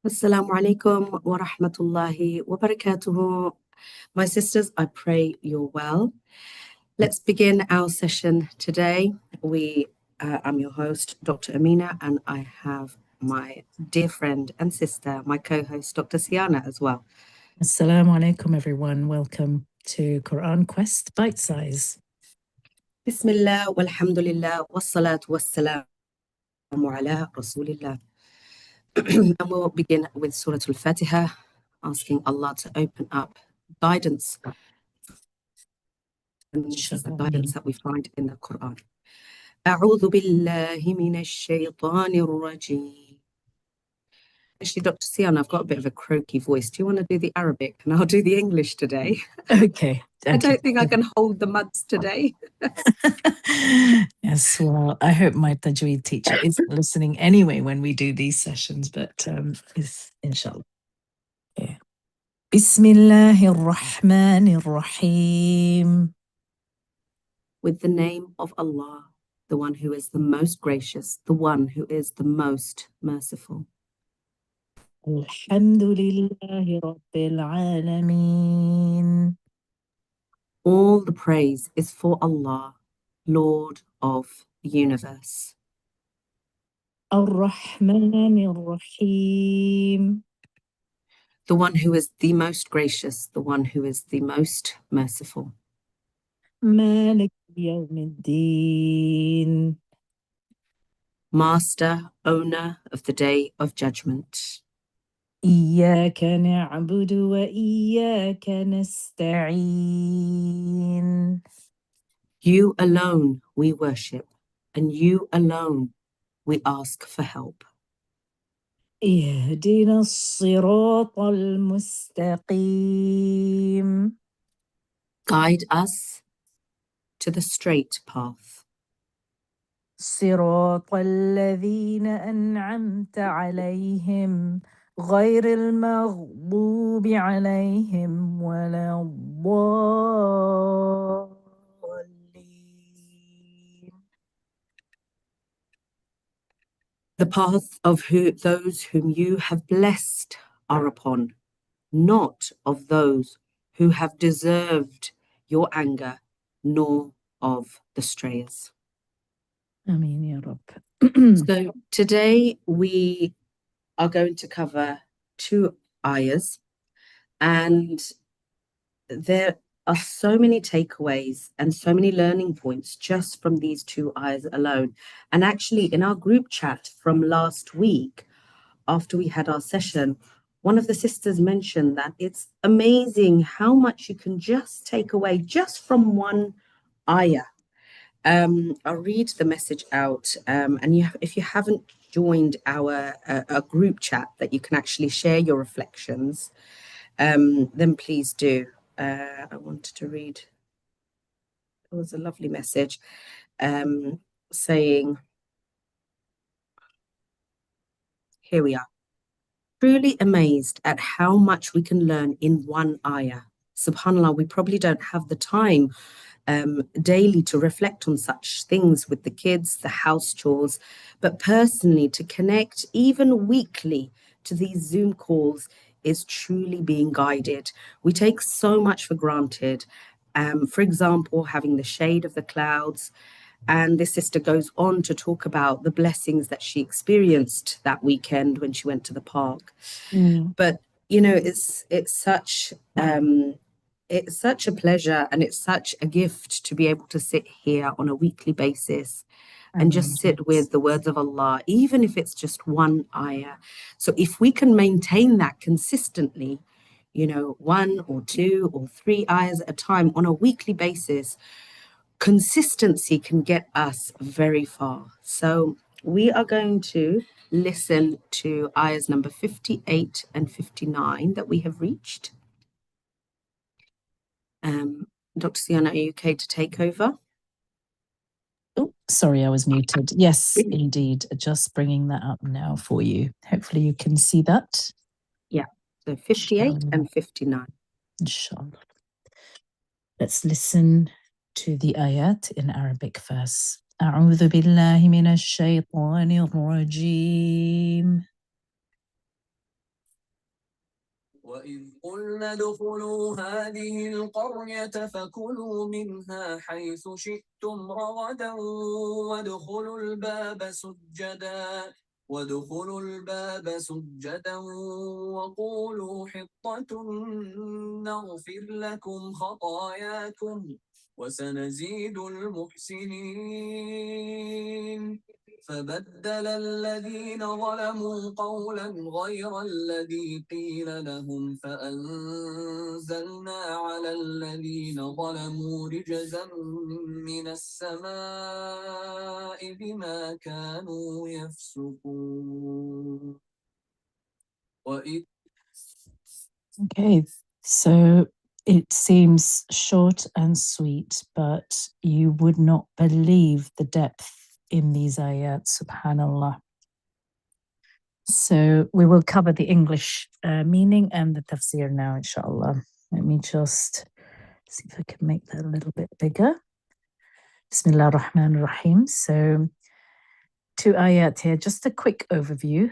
Assalamu alaikum wa rahmatullahi wa barakatuhu. My sisters, I pray you're well. Let's begin our session today. I'm your host, Dr. Amina, and I have my dear friend and sister, my co-host, Dr. Siyana, as well. Assalamu alaikum, everyone. Welcome to QuranQuest Bite Size. Bismillah, walhamdulillah, wassalatu wassalamu ala rasulillah. And we'll begin with Suratul Fatiha, asking Allah to open up guidance. And this is the guidance that we find in the Quran. أعوذ بالله من الشيطان الرجيم. Actually, Dr. Siyana, I've got a bit of a croaky voice. Do you want to do the Arabic and I'll do the English today? Okay. I don't think I can hold the muds today. Yes, well, I hope my Tajweed teacher is listening anyway when we do these sessions, but inshallah. Yeah. Bismillahir Rahmanir Rahim. With the name of Allah, the one who is the most gracious, the one who is the most merciful. Alhamdulillahi Rabbil Alameen. All the praise is for Allah, Lord of the universe. Ar-Rahmanir Rahim. The one who is the most gracious, the one who is the most merciful. Malik Yawmiddin. Master, owner of the day of judgment. إياك نعبد وإياك نستعين. You alone we worship, and you alone we ask for help. اهدنا الصراط المستقيم. Guide us to the straight path. صراط الذين أنعمت عليهم غير المغضوب عليهم ولا الضالين. The path of those whom you have blessed are upon, not of those who have deserved your anger, nor of the strayers. Ameen ya Rabb. So today we are going to cover 2 ayahs, and there are so many takeaways and so many learning points just from these 2 ayahs alone. And actually, in our group chat from last week, after we had our session, one of the sisters mentioned that it's amazing how much you can just take away just from one ayah. I'll read the message out, and if you haven't joined our group chat that you can actually share your reflections, then please do. I wanted to read. It was a lovely message saying, here we are. Truly amazed at how much we can learn in one ayah. SubhanAllah, we probably don't have the time daily to reflect on such things with the kids, the house chores, but personally to connect even weekly to these Zoom calls is truly being guided. We take so much for granted. For example, having the shade of the clouds. And this sister goes on to talk about the blessings that she experienced that weekend when she went to the park. But you know, it's such a pleasure and it's such a gift to be able to sit here on a weekly basis and just sit with the words of Allah, even if it's just one ayah. So if we can maintain that consistently, you know, 1 or 2 or 3 ayahs at a time on a weekly basis, consistency can get us very far. So we are going to listen to ayahs number 58 and 59 that we have reached. Dr. Siyana, are you okay to take over? Oh, sorry, I was muted. Yes, indeed. Just bringing that up now for you. Hopefully you can see that. Yeah, so 58 and 59. Inshallah. Let's listen to the ayat in Arabic first. أعوذ بالله من الشيطان الرجيم. وإذ قلنا ادخلوا هذه القرية فكلوا منها حيث شئتم رغدا وادخلوا الباب سجدا وقولوا حطة نغفر لكم خطاياكم وسنزيد المحسنين فبدل الذين ظلموا قولا غير الذي قيل لهم فأنزلنا على الذين ظلموا رجزا من السماء بما كانوا يفسقون. Okay, so it seems short and sweet, but you would not believe the depth in these ayat, subhanallah. So we will cover the English meaning and the tafsir now, inshallah. Let me just see if I can make that a little bit bigger. Bismillah ar-Rahman ar-Rahim. So 2 ayat here, just a quick overview.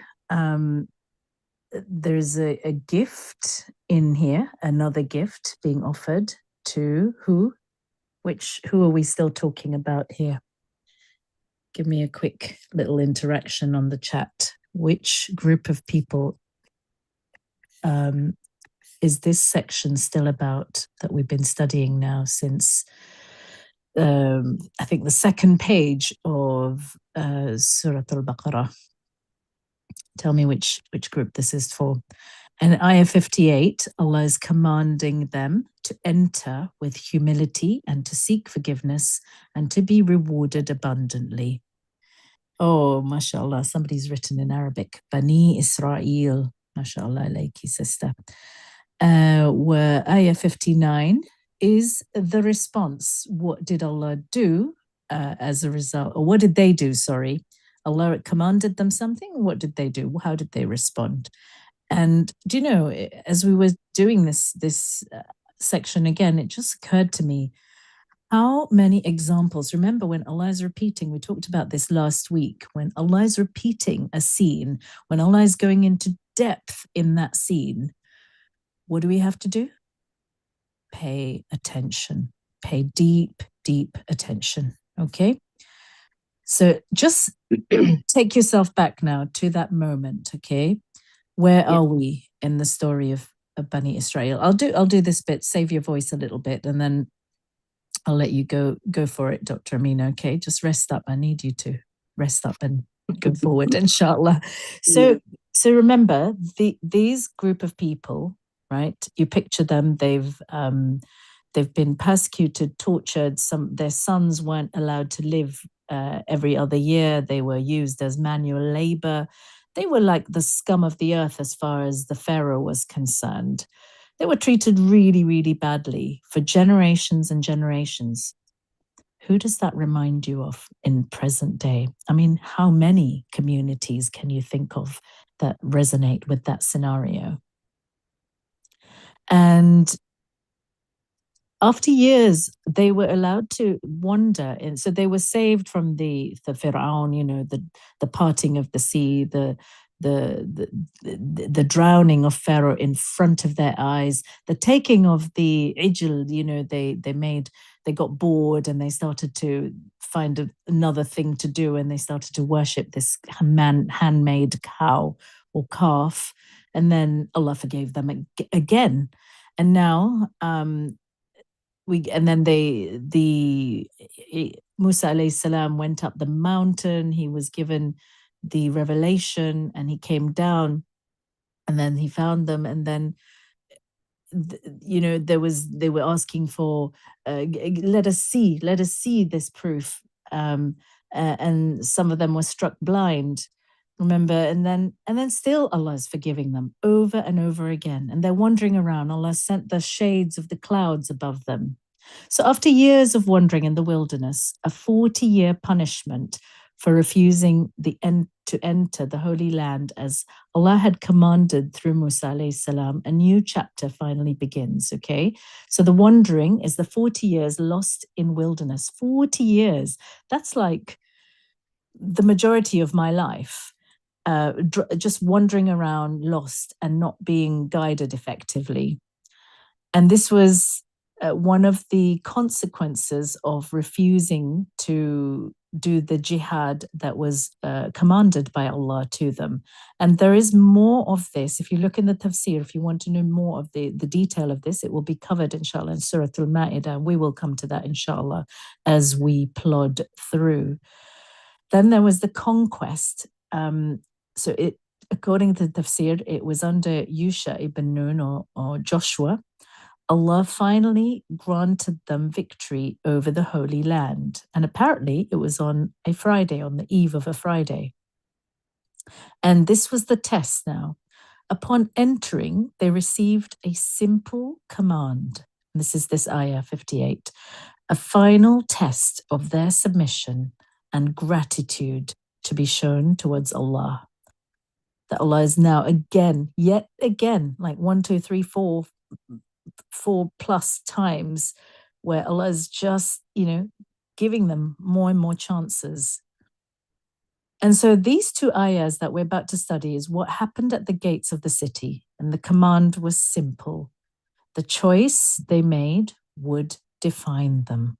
There's a gift in here, another gift being offered to who? Who are we still talking about here? Give me a quick little interaction on the chat. Which group of people is this section still about that we've been studying now since I think the second page of Suratul Al-Baqarah? Tell me which group this is for. And ayah 58, Allah is commanding them to enter with humility and to seek forgiveness and to be rewarded abundantly. Oh, mashallah, somebody's written in Arabic. Bani Israail, mashallah alayki, sister. Where ayah 59 is the response. What did Allah do as a result? Or what did they do, sorry? Allah commanded them something. What did they do? How did they respond? And do you know, as we were doing this section again, it just occurred to me how many examples. Remember when Allah is repeating, we talked about this last week, when Allah is repeating a scene, when Allah is going into depth in that scene, what do we have to do? Pay attention. Pay deep, deep attention. Okay? So just take yourself back now to that moment, okay? Where are we in the story of Bani Israel? I'll do this bit, save your voice a little bit, and then I'll let you go for it, Dr. Amina, okay? Just rest up. I need you to rest up and go forward, inshallah. So remember, these group of people, right? You picture them, they've been persecuted, tortured. Their sons weren't allowed to live every other year. They were used as manual labor. They were like the scum of the earth as far as the Pharaoh was concerned. They were treated really, really badly for generations and generations. Who does that remind you of in present day? I mean, how many communities can you think of that resonate with that scenario? And after years, they were allowed to wander, and so they were saved from the Fir'aun, you know, the parting of the sea, the drowning of Pharaoh in front of their eyes, the taking of the Ijl, you know, they got bored and they started to find another thing to do, and they started to worship this handmade cow or calf, and then Allah forgave them again, and now Musa alayhi salam went up the mountain. He was given the revelation and he came down, and then he found them, and then you know they were asking for let us see this proof, and some of them were struck blind, remember, and then still Allah is forgiving them over and over again, and they're wandering around. Allah sent the shades of the clouds above them. So after years of wandering in the wilderness, a 40-year punishment for refusing to enter the Holy Land as Allah had commanded through Musa alayhi salam, a new chapter finally begins, okay? So the wandering is the 40 years lost in wilderness. 40 years, that's like the majority of my life. just wandering around lost and not being guided effectively. And this was one of the consequences of refusing to do the jihad that was commanded by Allah to them. And there is more of this. If you look in the Tafsir, if you want to know more of the detail of this, it will be covered, inshallah, in Suratul Ma'idah. We will come to that, inshallah, as we plod through. Then there was the conquest. So according to the Tafsir, it was under Yusha ibn Nun or Joshua. Allah finally granted them victory over the Holy Land. And apparently it was on a Friday, on the eve of a Friday. And this was the test now. Upon entering, they received a simple command. This is this ayah 58, a final test of their submission and gratitude to be shown towards Allah. That Allah is now yet again, like 1, 2, 3, 4 plus times where Allah is just, giving them more and more chances. And so these two ayahs that we're about to study is what happened at the gates of the city. And the command was simple. The choice they made would define them.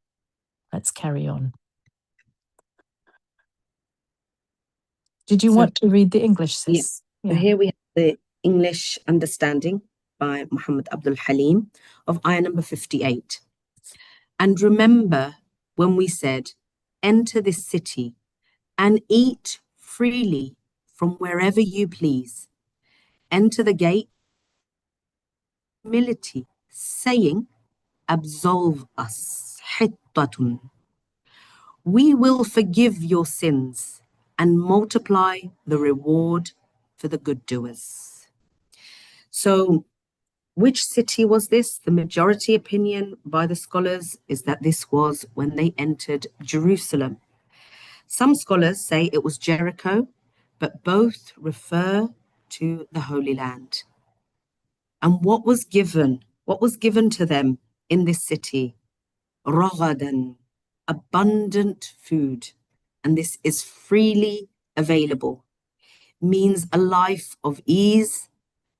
Let's carry on. Did you want to read the English, sis? Yeah. So here we have the English understanding by Muhammad Abdul Halim of ayah number 58. And remember when we said, enter this city and eat freely from wherever you please. Enter the gate, humility, saying, absolve us, hittatun. We will forgive your sins and multiply the reward for the good doers. So, which city was this? The majority opinion by the scholars is that this was when they entered Jerusalem. Some scholars say it was Jericho, but both refer to the Holy Land. And what was given to them in this city? Ragadan, abundant food. And this is freely available. Means a life of ease,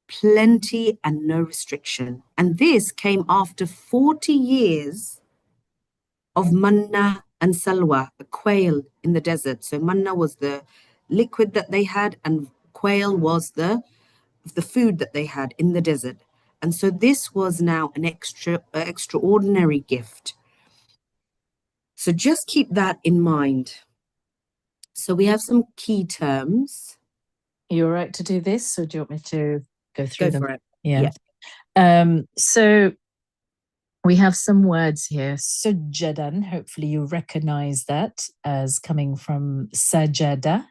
plenty and no restriction. And this came after 40 years of manna and salwa, a quail in the desert. So manna was the liquid that they had and quail was the food that they had in the desert. And so this was now an extraordinary gift. So just keep that in mind. So we have some key terms. You're all right to do this, or do you want me to go through them? Go for it. Yeah. So we have some words here. Sujjadan, hopefully you recognize that as coming from sajada.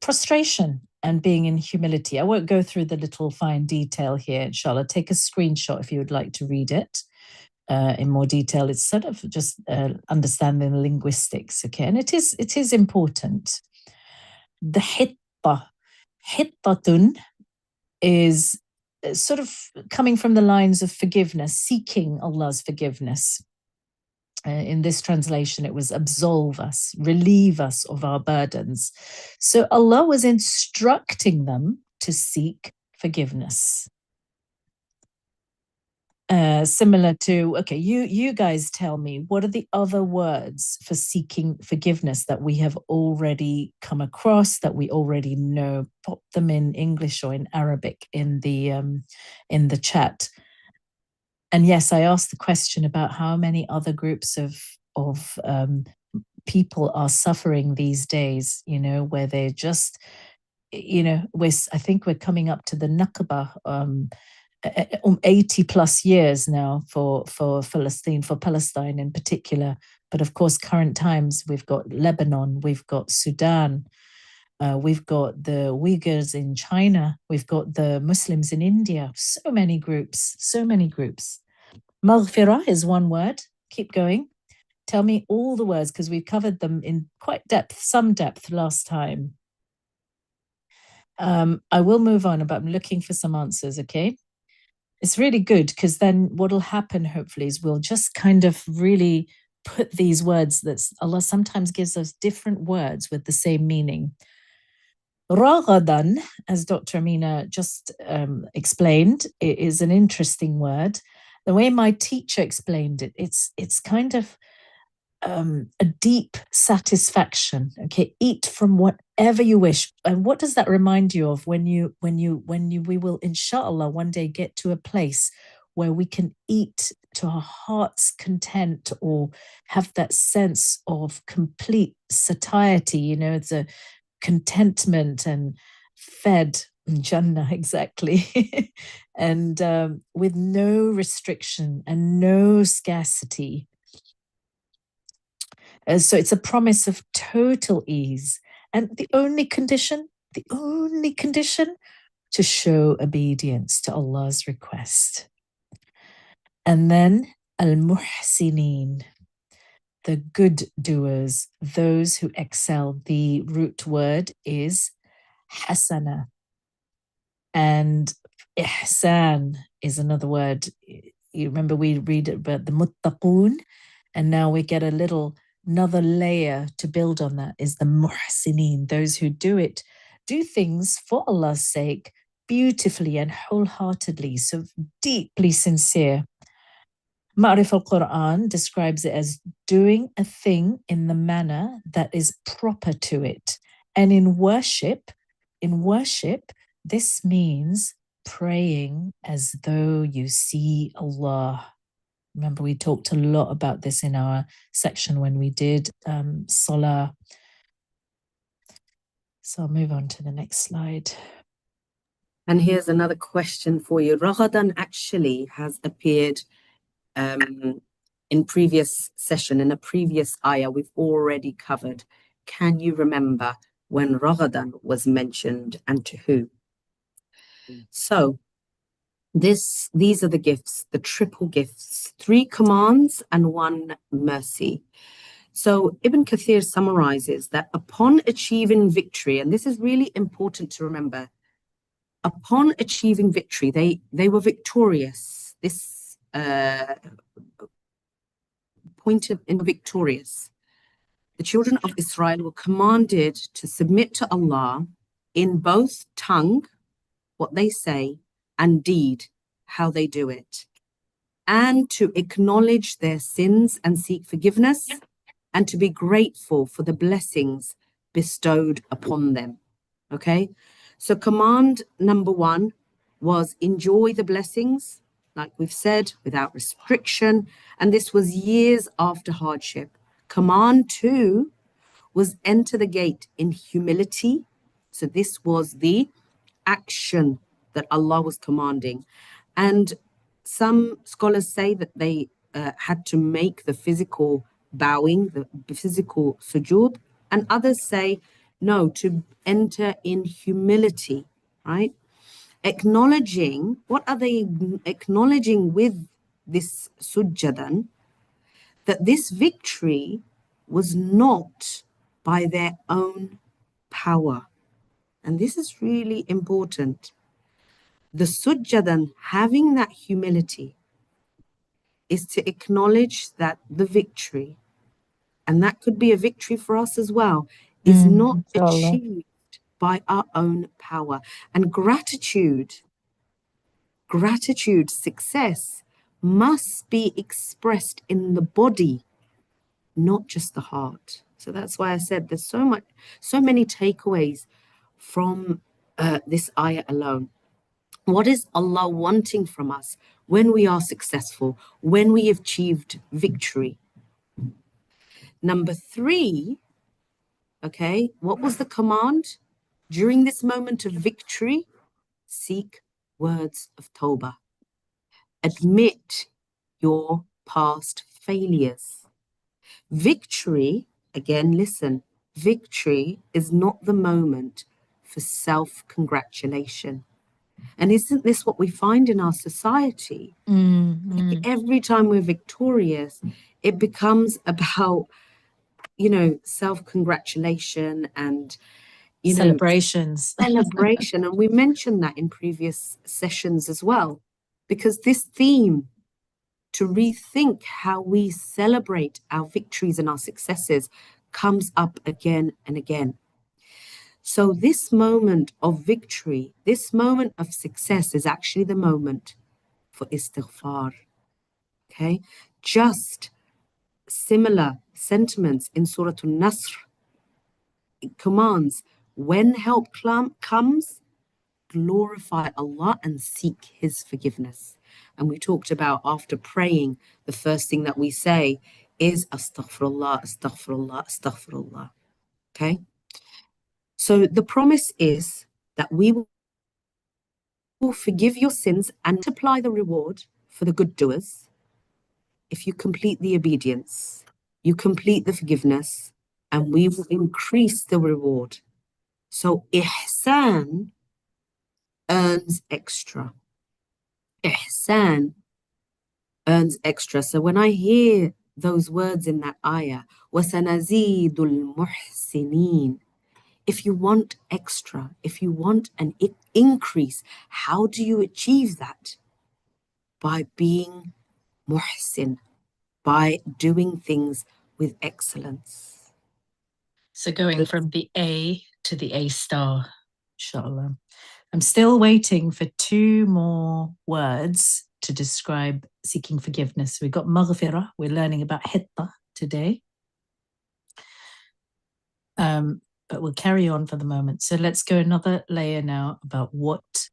Prostration and being in humility. I won't go through the little fine detail here, inshallah. Take a screenshot if you would like to read it in more detail. It's sort of just understanding linguistics, okay? And it is important. The hittatun is sort of coming from the lines of forgiveness, seeking Allah's forgiveness. In this translation, it was absolve us, relieve us of our burdens. So Allah was instructing them to seek forgiveness. Similar to, okay, you guys tell me, what are the other words for seeking forgiveness that we have already come across, that we already know? Pop them in English or in Arabic in the chat. And yes, I asked the question about how many other groups of people are suffering these days, where they're just, I think we're coming up to the Nakba, 80 plus years now for Palestine in particular. But of course, current times, we've got Lebanon, we've got Sudan, we've got the Uyghurs in China, we've got the Muslims in India, so many groups. Maghfirah is one word. Keep going. Tell me all the words, because we've covered them in some depth last time. I will move on, but I'm looking for some answers, okay? It's really good, because then what will happen, hopefully, is we'll just kind of really put these words that Allah sometimes gives us different words with the same meaning. Raghadan, as Dr. Amina just explained, it is an interesting word. The way my teacher explained it, it's kind of a deep satisfaction. Okay, eat from whatever you wish. And what does that remind you of when we will, inshallah, one day get to a place where we can eat to our heart's content or have that sense of complete satiety, you know, it's a contentment and fed Jannah, exactly. And with no restriction and no scarcity. So it's a promise of total ease. And the only condition to show obedience to Allah's request. And then al-muhsinin, the good doers, those who excel. The root word is hasana. And ihsan is another word. You remember we read about the muttaqoon, and now we get another layer to build on that is the muhsinin, those who do things for Allah's sake, beautifully and wholeheartedly, so deeply sincere. Maariful Quran describes it as doing a thing in the manner that is proper to it. And in worship, this means praying as though you see Allah. Remember, we talked a lot about this in our section when we did Salah. So I'll move on to the next slide. And here's another question for you. Raghadan actually has appeared in previous session, in a previous ayah we've already covered. Can you remember when Raghadan was mentioned and to who? So these are the gifts, the triple gifts, 3 commands and 1 mercy. So Ibn Kathir summarizes that upon achieving victory, and this is really important to remember, upon achieving victory, they were victorious. This point in victorious. The children of Israel were commanded to submit to Allah in both tongue, what they say, and deed, how they do it, and to acknowledge their sins and seek forgiveness, and to be grateful for the blessings bestowed upon them. Okay? So command number 1 was enjoy the blessings, like we've said, without restriction. And this was years after hardship. Command 2 was enter the gate in humility. So this was the action that Allah was commanding. And some scholars say that they had to make the physical bowing, the physical sujood, and others say no, to enter in humility, right? Acknowledging, what are they acknowledging with this sujadan? That this victory was not by their own power. And this is really important. The sujadan, having that humility, is to acknowledge that the victory, and that could be a victory for us as well, is not achieved by our own power. And gratitude, success must be expressed in the body, not just the heart. So that's why I said there's so many takeaways from this ayah alone. What is Allah wanting from us when we are successful, when we have achieved victory? Number 3, okay, what was the command? During this moment of victory, seek words of tawbah. Admit your past failures. Victory, again, listen, victory is not the moment for self-congratulation. And isn't this what we find in our society? Every time we're victorious, it becomes about, self-congratulation and, celebrations. celebration. And we mentioned that in previous sessions as well, because this theme to rethink how we celebrate our victories and our successes comes up again and again. So this moment of victory, this moment of success is actually the moment for istighfar. Okay? Just similar sentiments in Suratul Nasr. It commands, when help comes, glorify Allah and seek His forgiveness. And we talked about after praying, the first thing that we say is astaghfirullah, astaghfirullah, astaghfirullah. Okay? So the promise is that we will forgive your sins and multiply the reward for the good doers if you complete the obedience, you complete the forgiveness, and we will increase the reward. So ihsan earns extra. Ihsan earns extra. So when I hear those words in that ayah, وَسَنَزِيدُ الْمُحْسِنِينَ, if you want extra, if you want an increase, how do you achieve that? By being muhsin, by doing things with excellence. So going from the A to the A star, inshallah. I'm still waiting for 2 more words to describe seeking forgiveness. We've got maghfirah. We're learning about hitta today. But we'll carry on for the moment. So let's go another layer now about what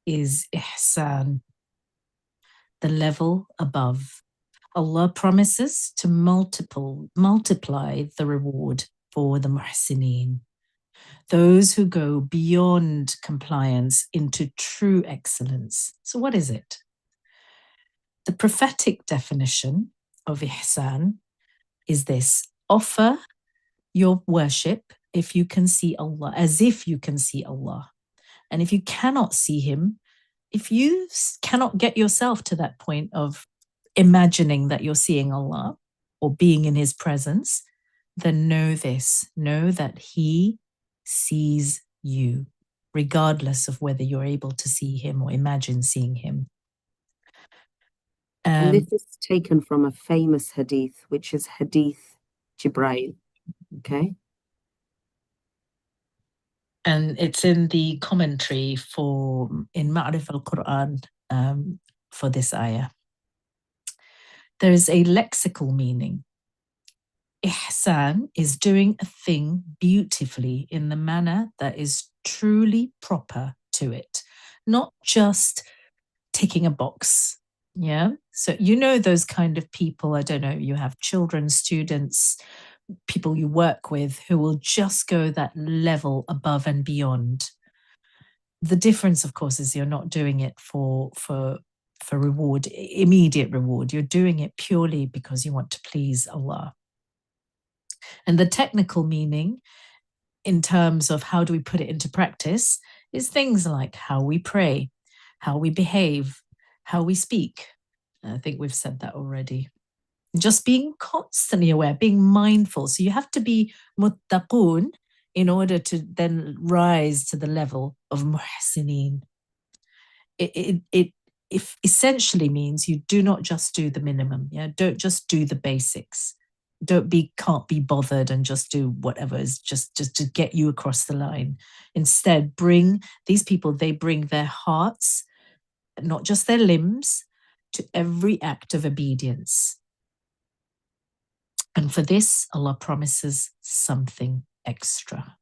is ihsan, the level above. Allah promises to multiply the reward for the muhsineen, those who go beyond compliance into true excellence. So what is it? The prophetic definition of ihsan is this: offer your worship if you can see Allah, as if you can see Allah. And if you cannot see Him, if you cannot get yourself to that point of imagining that you're seeing Allah or being in His presence, then know this, know that He sees you, regardless of whether you're able to see Him or imagine seeing Him. And this is taken from a famous hadith, which is Hadith Jibreel. Okay. And it's in the commentary in Maariful Quran for this ayah. There is a lexical meaning. Ihsan is doing a thing beautifully in the manner that is truly proper to it, not just ticking a box. Yeah. So you know those kind of people, I don't know, you have children, students, people you work with who will just go that level above and beyond. The difference, of course, is you're not doing it for reward, immediate reward. You're doing it purely because you want to please Allah. And the technical meaning, in terms of how do we put it into practice, is things like how we pray, how we behave, how we speak. I think we've said that already. Just being constantly aware, being mindful. So you have to be muttaqoon in order to then rise to the level of muhsineen. It essentially means you do not just do the minimum. Yeah, don't just do the basics. Can't be bothered and just do whatever is just to get you across the line. Instead, these people, they bring their hearts, not just their limbs, to every act of obedience. And for this, Allah promises something extra.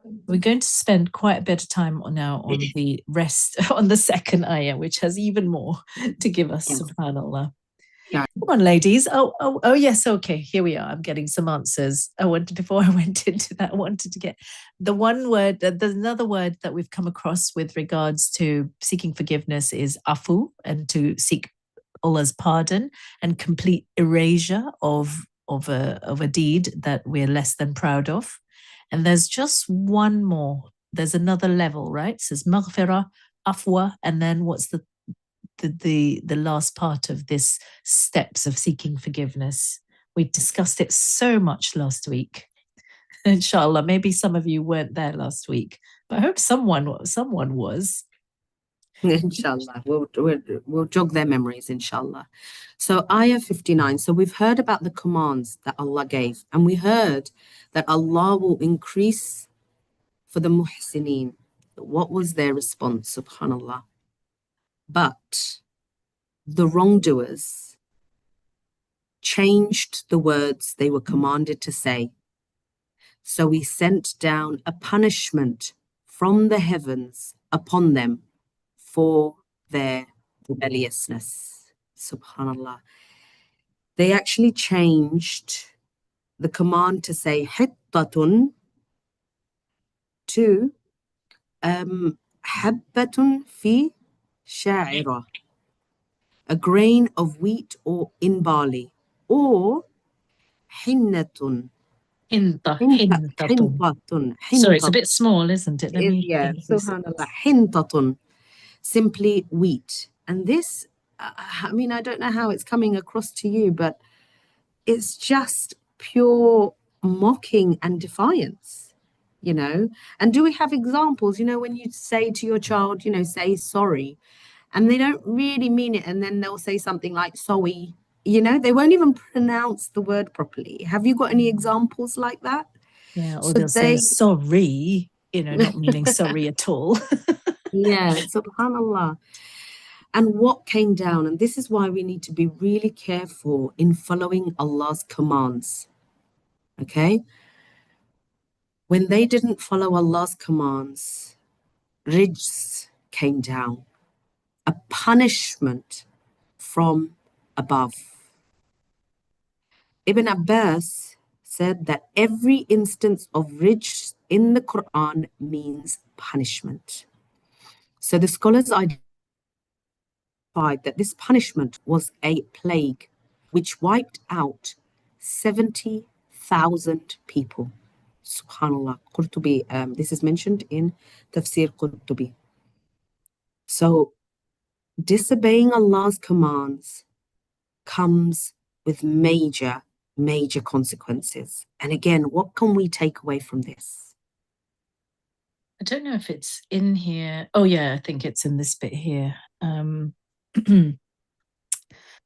We're going to spend quite a bit of time now on the rest, on the second ayah, which has even more to give us, Yes. subhanAllah. Yeah. Come on, ladies. Oh, yes. Okay, here we are. I'm getting some answers. Before I went into that, I wanted to get the one word. There's another word that we've come across with regards to seeking forgiveness is afu, and to seek Allah's pardon and complete erasure of a deed that we're less than proud of. And there's just one more. There's another level, right? It says maghfirah, afwa, and then what's the last part of this steps of seeking forgiveness? We discussed it so much last week. Inshallah, maybe some of you weren't there last week, but I hope someone was. Inshallah. We'll jog their memories, inshallah. So, ayah 59. So, we've heard about the commands that Allah gave, and we heard that Allah will increase for the muhsineen. What was their response? Subhanallah. But the wrongdoers changed the words they were commanded to say. So we sent down a punishment from the heavens upon them for their rebelliousness. Subhanallah. They actually changed the command to say hittatun to habbatun fi sha'ira, a grain of wheat or in barley, or hinnatun. Hintatun. Sorry, it's a bit small, isn't it? Let me Yeah, increase it. subhanallah. Hintatun, simply wheat. And this, I mean, I don't know how it's coming across to you, but it's just pure mocking and defiance, you know. And do we have examples, you know, when you say to your child, you know, say sorry, and they don't really mean it, and then they'll say something like sorry, you know, they won't even pronounce the word properly. Have you got any examples like that? Yeah, or So they'll say sorry, you know, not meaning sorry at all. Yeah, subhanallah. And what came down, and this is why we need to be really careful in following Allah's commands. Okay? When they didn't follow Allah's commands, rijs came down, a punishment from above. Ibn Abbas said that every instance of rijs in the Quran means punishment. So the scholars identified that this punishment was a plague which wiped out 70,000 people. Subhanallah. Qurtubi, this is mentioned in Tafsir Qurtubi. So disobeying Allah's commands comes with major, major consequences. And again, what can we take away from this? I don't know if it's in here. Oh yeah, I think it's in this bit here.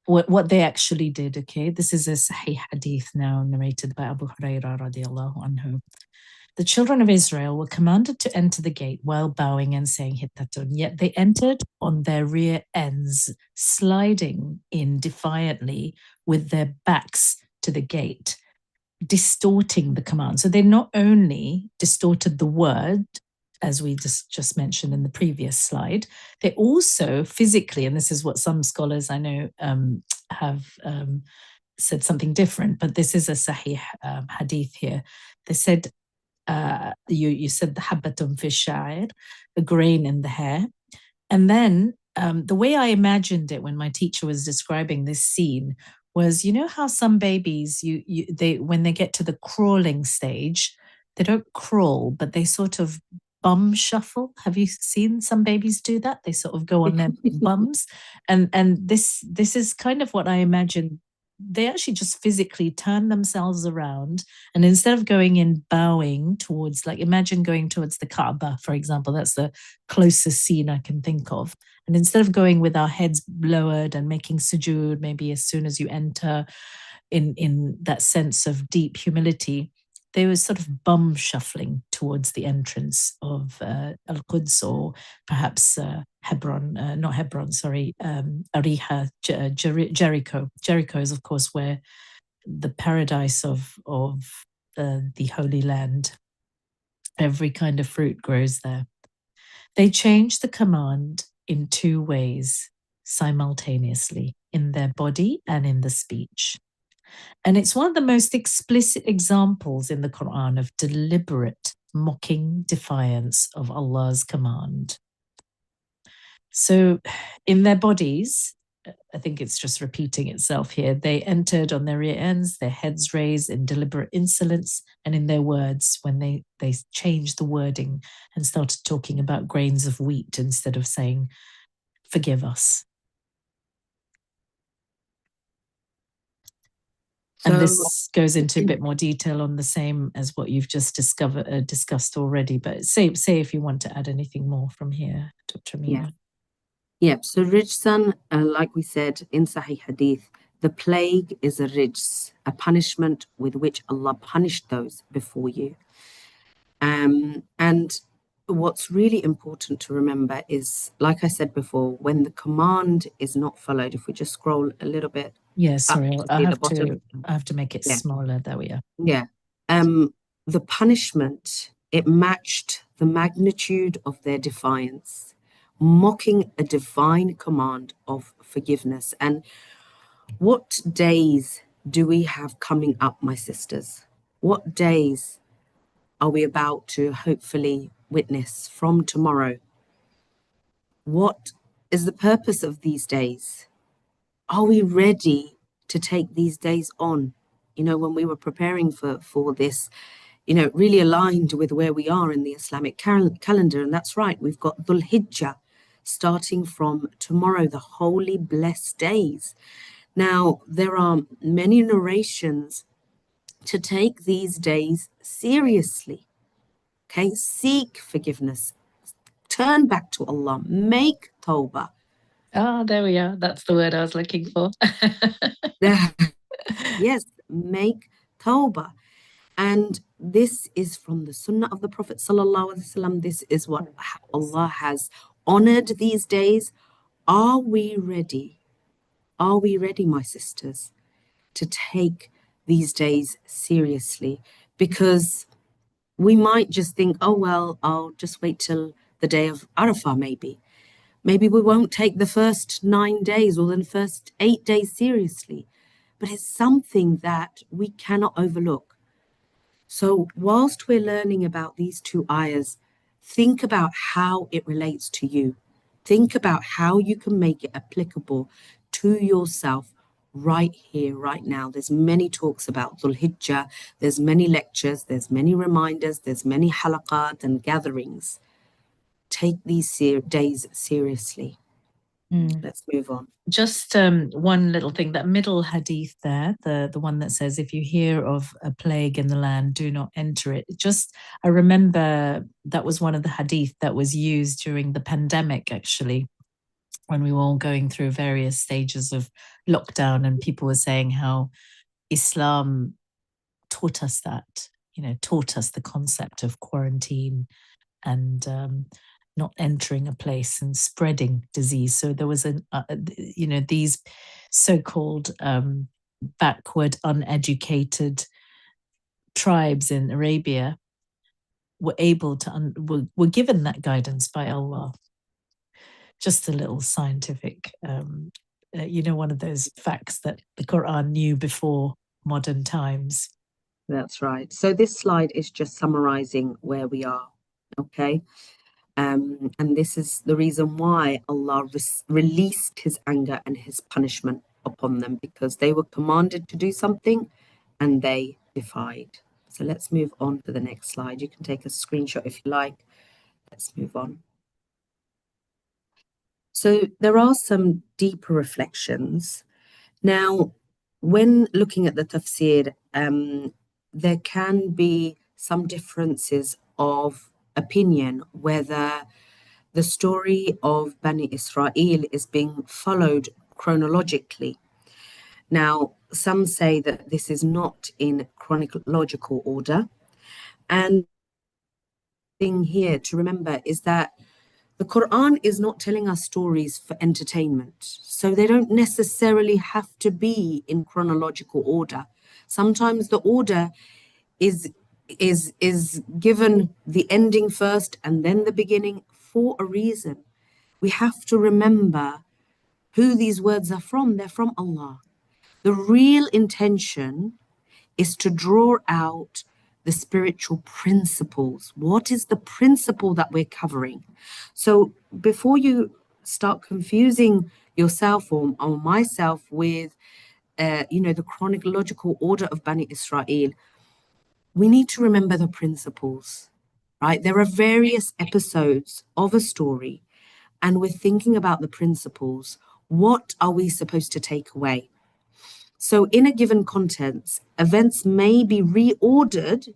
What they actually did, okay? This is a Sahih hadith now narrated by Abu Hurairah radiallahu anhu. The children of Israel were commanded to enter the gate while bowing and saying hittatun, yet they entered on their rear ends, sliding in defiantly with their backs to the gate, distorting the command. So they not only distorted the word, as we just mentioned in the previous slide, they also physically, and this is what some scholars I know have said something different, but this is a Sahih hadith here. They said, you said the habbatun fi sha'ir, the grain in the hair. And then the way I imagined it when my teacher was describing this scene was, you know how some babies, they when they get to the crawling stage, they don't crawl, but they sort of bum shuffle. Have you seen some babies do that? They sort of go on their bums. And this is kind of what I imagine. They actually just physically turn themselves around, and instead of going in bowing towards, like, imagine going towards the Kaaba, for example, that's the closest scene I can think of. And instead of going with our heads lowered and making sujood, maybe as soon as you enter in that sense of deep humility, they were sort of bum shuffling towards the entrance of Al-Quds, or perhaps Hebron, not Hebron, sorry, Ariha, Jericho. Jericho is, of course, where the paradise of the Holy Land. Every kind of fruit grows there. They changed the command in two ways simultaneously, in their body and in the speech. And it's one of the most explicit examples in the Quran of deliberate mocking defiance of Allah's command. So in their bodies, I think it's just repeating itself here, they entered on their rear ends, their heads raised in deliberate insolence, and in their words, when they changed the wording and started talking about grains of wheat instead of saying, forgive us. And this goes into a bit more detail on the same as what you've just discussed already. But say if you want to add anything more from here, Dr. Amina. Yeah. Yep. So rijsan, like we said in Sahih Hadith, the plague is a rijs, a punishment with which Allah punished those before you. And what's really important to remember is, like I said before, when the command is not followed, if we just scroll a little bit Yeah, up sorry, to I see the have bottom. to make it Yeah. smaller. There we are. Yeah. The punishment, it matched the magnitude of their defiance, mocking a divine command of forgiveness. And what days do we have coming up, my sisters? What days are we about to hopefully witness from tomorrow? What is the purpose of these days? Are we ready to take these days on? You know, when we were preparing for this, you know, really aligned with where we are in the Islamic calendar. And that's right, we've got Dhul Hijjah starting from tomorrow, the holy blessed days. Now, there are many narrations to take these days seriously. Okay, seek forgiveness, turn back to Allah, make tawbah. Ah, there we are. That's the word I was looking for. Yes, make tawbah. And this is from the sunnah of the Prophet sallallahu alaihi wasallam. This is what Allah has honored these days. Are we ready? Are we ready, my sisters, to take these days seriously? Because we might just think, oh, well, I'll just wait till the day of Arafah, maybe. Maybe we won't take the first 9 days or the first 8 days seriously. But it's something that we cannot overlook. So, whilst we're learning about these two ayahs, think about how it relates to you. Think about how you can make it applicable to yourself right here, right now. There's many talks about Dhul Hijjah, there's many lectures, there's many reminders, there's many halaqat and gatherings. Take these days seriously. Let's move on. Just one little thing, that middle hadith there, the one that says, if you hear of a plague in the land, do not enter it. Just, I remember that was one of the hadith that was used during the pandemic, actually, when we were all going through various stages of lockdown, and people were saying how Islam taught us that, taught us the concept of quarantine and not entering a place and spreading disease. So there was these so-called backward, uneducated tribes in Arabia were able to were given that guidance by Allah. Just a little scientific, one of those facts that the Quran knew before modern times. That's right. So this slide is just summarizing where we are. Okay. And this is the reason why Allah released his anger and his punishment upon them, because they were commanded to do something and they defied. So let's move on to the next slide. You can take a screenshot if you like. Let's move on. So there are some deeper reflections. Now, when looking at the tafsir, there can be some differences of opinion whether the story of Bani Israail is being followed chronologically. Now, some say that this is not in chronological order. And the thing here to remember is that the Quran is not telling us stories for entertainment. So they don't necessarily have to be in chronological order. Sometimes the order is given the ending first and then the beginning for a reason. We have to remember who these words are from. They're from Allah. The real intention is to draw out the spiritual principles. What is the principle that we're covering? So before you start confusing yourself or myself with, the chronological order of Bani Israel, we need to remember the principles, right? There are various episodes of a story, and we're thinking about the principles. What are we supposed to take away? So, in a given context, events may be reordered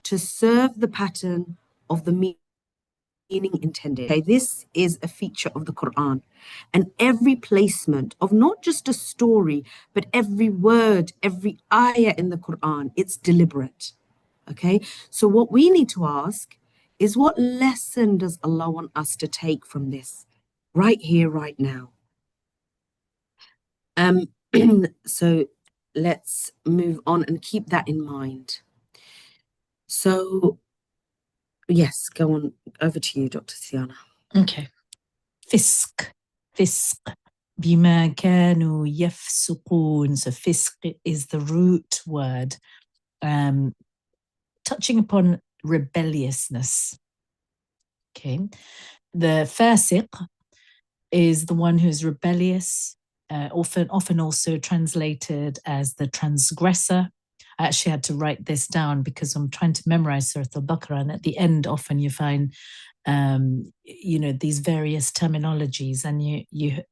to serve the pattern of the meaning intended. Okay, this is a feature of the Quran, and every placement of not just a story, but every word, every ayah in the Quran, it's deliberate. Okay, so what we need to ask is, what lesson does Allah want us to take from this right here, right now? So let's move on and keep that in mind. So, yes, go on, over to you, Dr. Siyana. Okay. Fisq. Fisq. Bima kanu yafsuqun. So fisq is the root word, touching upon rebelliousness. Okay. The fasiq is the one who's rebellious, often also translated as the transgressor. I actually had to write this down because I'm trying to memorize Surah Al-Baqarah, and at the end often you find these various terminologies, and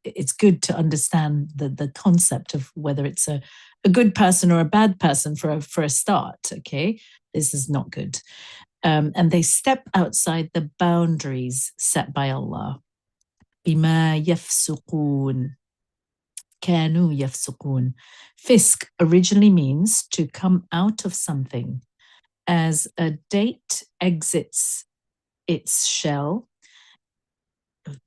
it's good to understand the concept of whether it's a good person or a bad person for a start. Okay, this is not good. And they step outside the boundaries set by Allah. Bima yafsuqun. Kanu yafsuqun. Fisq originally means to come out of something. As a date exits its shell,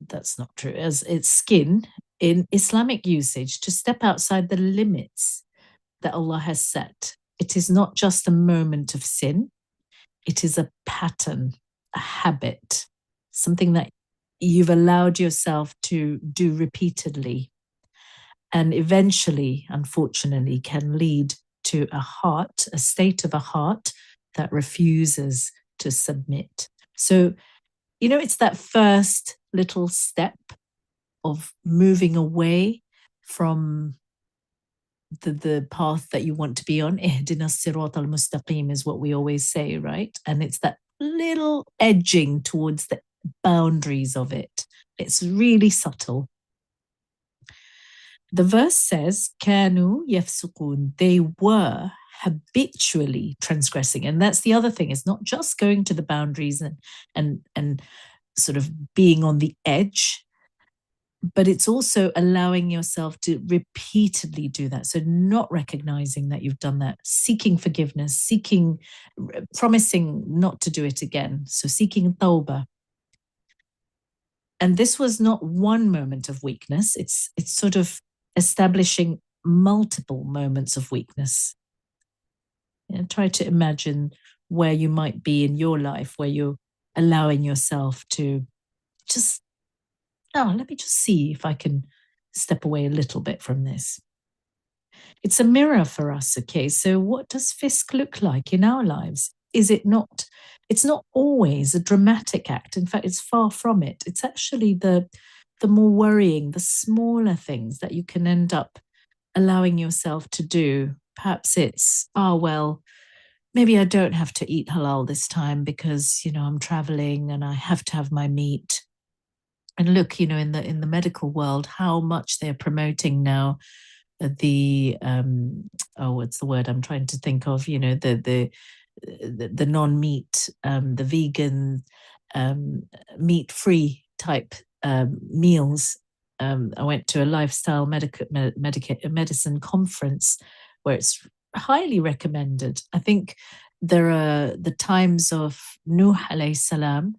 that's not true, as its skin, in Islamic usage, to step outside the limits that Allah has set. It is not just a moment of sin, it is a pattern, a habit, something that you've allowed yourself to do repeatedly, and eventually, unfortunately, can lead to a state of a heart that refuses to submit. So, it's that first little step of moving away from the path that you want to be on. Ihdina Suratul Mustaqim is what we always say, right? And it's that little edging towards the boundaries of it. It's really subtle. The verse says, Kanu yafsuqun, they were habitually transgressing. And that's the other thing. It's not just going to the boundaries and sort of being on the edge, but it's also allowing yourself to repeatedly do that. So not recognizing that you've done that, seeking forgiveness, promising not to do it again. So seeking tawbah. And this was not one moment of weakness. It's sort of establishing multiple moments of weakness. Try to imagine where you might be in your life, where you're allowing yourself to just, let me just see if I can step away a little bit from this. It's a mirror for us, okay? So what does fisq look like in our lives? It's not always a dramatic act. In fact, it's far from it. It's actually the more worrying, the smaller things that you can end up allowing yourself to do. Perhaps it's, maybe I don't have to eat halal this time because, I'm traveling and I have to have my meat. And look, in the medical world, how much they're promoting now the what's the word I'm trying to think of? The non-meat, the vegan, meat-free type meals. I went to a lifestyle medicine conference where it's highly recommended. I think there are the times of Nuh alayhi salam.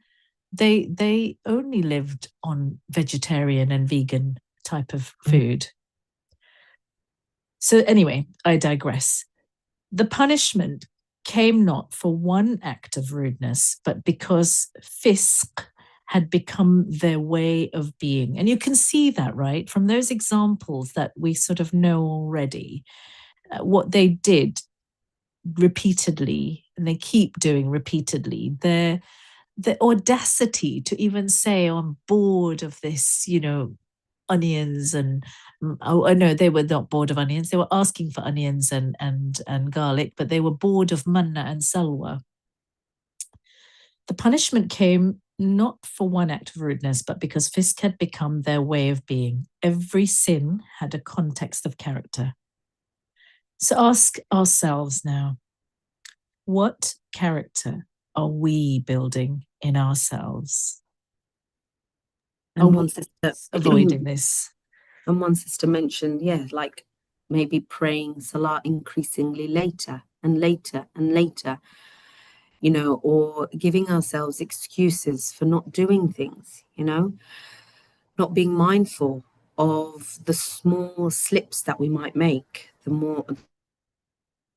They only lived on vegetarian and vegan type of food. So anyway, I digress. The punishment came not for one act of rudeness, but because fisq had become their way of being. And you can see that, right, from those examples that we sort of know already, what they did repeatedly, and they keep doing repeatedly. The audacity to even say, I'm bored of this, onions and, no, they were not bored of onions. They were asking for onions and garlic, but they were bored of manna and salwa. The punishment came not for one act of rudeness, but because fisq had become their way of being. Every sin had a context of character. So ask ourselves now, what character are we building in ourselves? And one sister avoiding this. And one sister mentioned, yeah, like maybe praying salah increasingly later and later and later, you know, or giving ourselves excuses for not doing things, you know, not being mindful of the small slips that we might make, when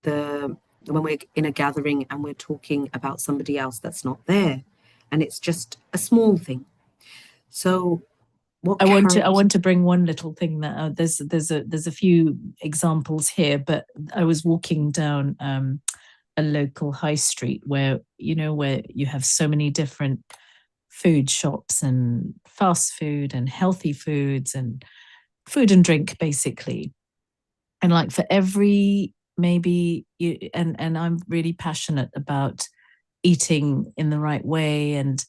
we're in a gathering and we're talking about somebody else that's not there, and it's just a small thing. So I want to bring one little thing that there's a few examples here, but I was walking down a local high street where you have so many different food shops and fast food and healthy foods and food and drink basically. And like for every and I'm really passionate about eating in the right way and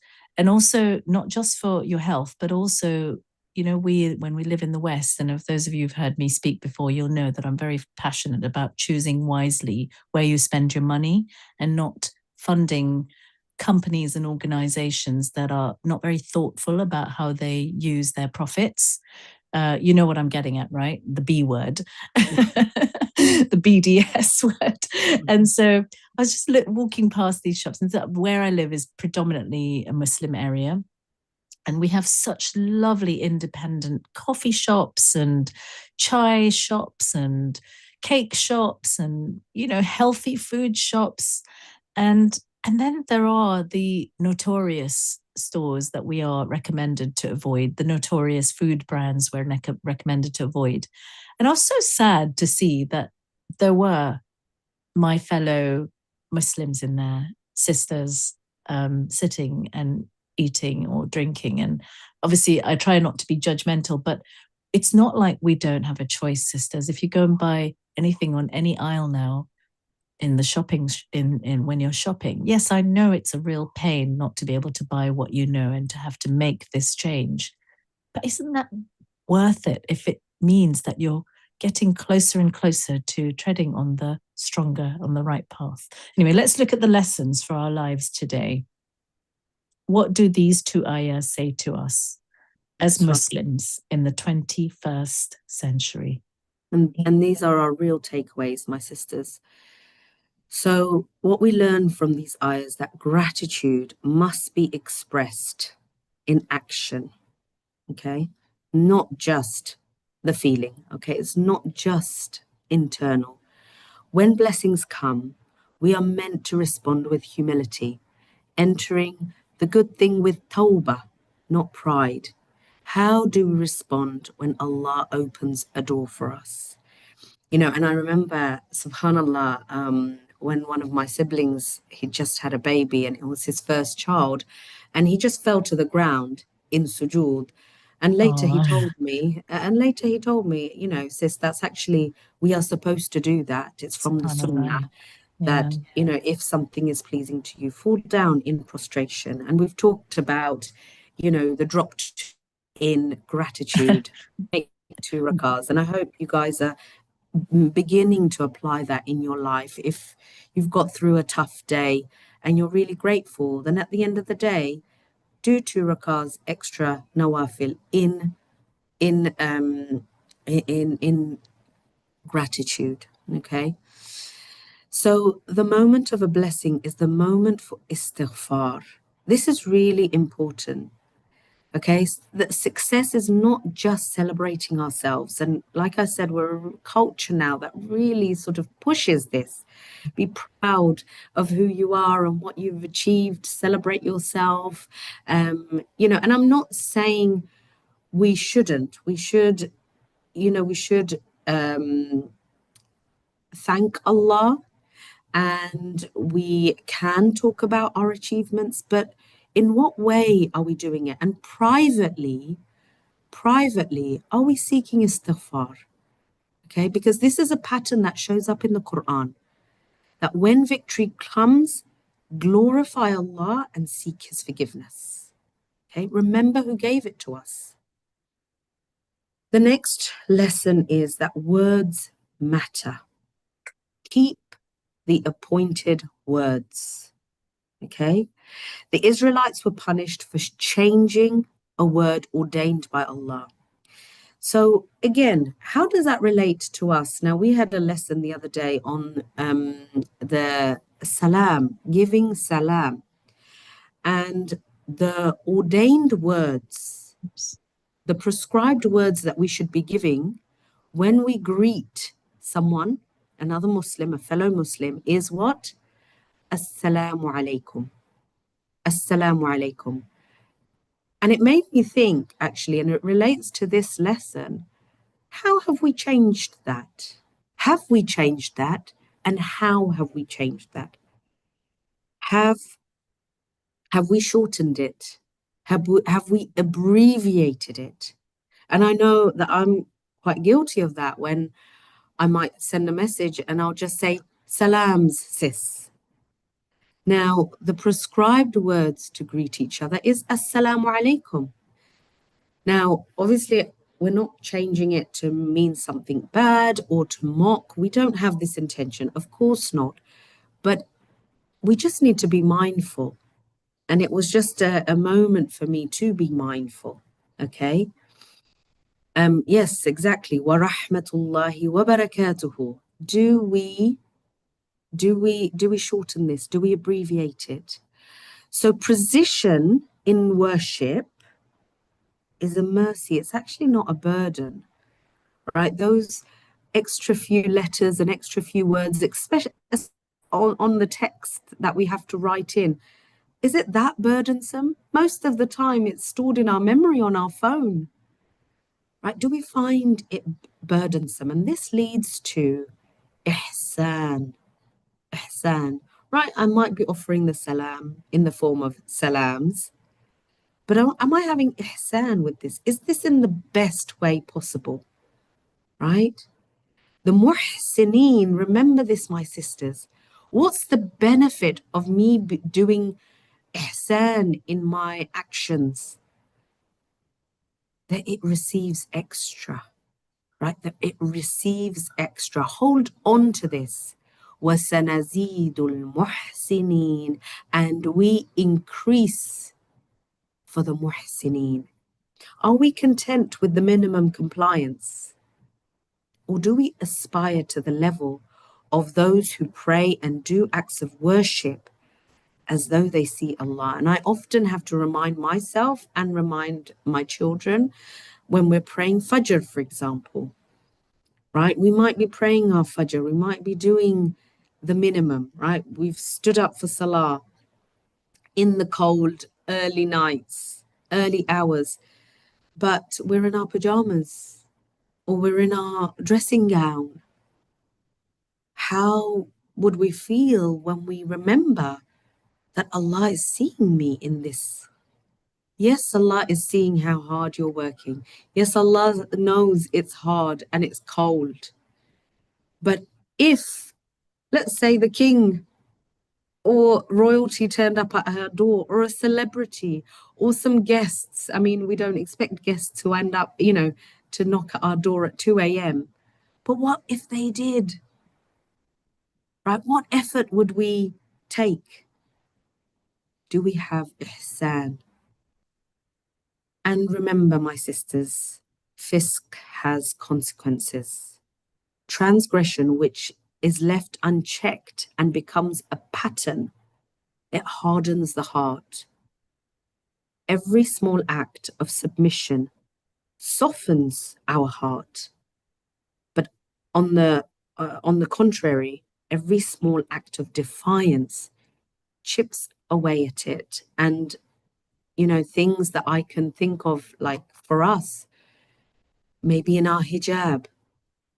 also not just for your health, but also, when we live in the West, and if those of you who've heard me speak before, you'll know that I'm very passionate about choosing wisely where you spend your money and not funding companies and organizations that are not very thoughtful about how they use their profits. You know what I'm getting at, right? The B word, the BDS word. And so I was just walking past these shops, and where I live is predominantly a Muslim area. And we have such lovely independent coffee shops and chai shops and cake shops and, healthy food shops. And then there are the notorious stores that we are recommended to avoid, the notorious food brands we're recommended to avoid. And I was so sad to see that there were my fellow Muslims in there, sisters, sitting and eating or drinking. And obviously I try not to be judgmental, but it's not like we don't have a choice, sisters. If you go and buy anything on any aisle now, in the shopping, in when you're shopping. Yes, I know it's a real pain not to be able to buy what you know and to have to make this change. But isn't that worth it if it means that you're getting closer and closer to treading on the right path? Anyway, let's look at the lessons for our lives today. What do these two ayahs say to us as Muslims in the 21st century? And these are our real takeaways, my sisters. So what we learn from these ayahs is that gratitude must be expressed in action, okay? Not just the feeling, okay? It's not just internal. When blessings come, we are meant to respond with humility, entering the good thing with tawbah, not pride. How do we respond when Allah opens a door for us? And I remember, subhanallah, when one of my siblings, he just had a baby and it was his first child, and he just fell to the ground in sujood. And later he told me, sis, that's actually, we are supposed to do that. It's from the sunnah that, if something is pleasing to you, fall down in prostration. And we've talked about, the dropped in gratitude, make 2 rakahs. And I hope you guys are beginning to apply that in your life. If you've got through a tough day and you're really grateful, then at the end of the day, do 2 rakahs extra nawafil in gratitude. Okay. So the moment of a blessing is the moment for istighfar. This is really important. Okay, that success is not just celebrating ourselves. And like I said, we're a culture now that really sort of pushes this. Be proud of who you are and what you've achieved, celebrate yourself. And I'm not saying we shouldn't. We should thank Allah, and we can talk about our achievements, but in what way are we doing it? And privately, are we seeking istighfar? Okay, because this is a pattern that shows up in the Quran, that when victory comes, glorify Allah and seek His forgiveness. Okay, remember who gave it to us. The next lesson is that words matter. Keep the appointed words. Okay, the Israelites were punished for changing a word ordained by Allah. So again, how does that relate to us? Now, we had a lesson the other day on the salam, giving salam, and the ordained words, the prescribed words that we should be giving when we greet someone, another Muslim, a fellow Muslim, is what? Assalamu alaikum. Assalamu alaikum. And it made me think, actually, and it relates to this lesson, how have we changed that? Have we changed that? And how have we changed that? Have we shortened it? Have we abbreviated it? And I know that I'm quite guilty of that when I might send a message and I'll just say, salams, sis. Now, the prescribed words to greet each other is assalamu alaikum. Now, obviously, we're not changing it to mean something bad or to mock. We don't have this intention, of course not. But we just need to be mindful. And it was just a moment for me to be mindful. Okay. Yes, exactly. Wa rahmatullahi wa barakatuhu. Do we shorten this? Do we abbreviate it? So precision in worship is a mercy. It's actually not a burden, right? Those extra few letters and extra few words, especially on the text that we have to write in, is it that burdensome? Most of the time it's stored in our memory on our phone, right? Do we find it burdensome? And this leads to ihsan. Ihsan, right? I might be offering the salam in the form of salams, but am I having ihsan with this? Is this in the best way possible, right? The muhsineen, remember this, my sisters. What's the benefit of me doing ihsan in my actions? That it receives extra, right? That it receives extra. Hold on to this. وَسَنَزِيدُ الْمُحْسِنِينَ, and we increase for the muhsineen. Are we content with the minimum compliance? Or do we aspire to the level of those who pray and do acts of worship as though they see Allah? And I often have to remind myself and remind my children when we're praying Fajr, for example, right? We might be praying our Fajr, we might be doing the minimum, right? We've stood up for Salah in the cold, early nights, early hours, but we're in our pajamas or we're in our dressing gown. How would we feel when we remember that Allah is seeing me in this? Yes, Allah is seeing how hard you're working. Yes, Allah knows it's hard and it's cold. But if, let's say, the king or royalty turned up at her door, or a celebrity, or some guests, I mean, we don't expect guests to end up, to knock at our door at 2 a.m. But what if they did? Right? What effort would we take? Do we have ihsan? And remember, my sisters, fisq has consequences. Transgression, which is left unchecked and becomes a pattern, it hardens the heart. Every small act of submission softens our heart. But on the contrary, every small act of defiance chips away at it. And things that I can think of, like for us, maybe in our hijab,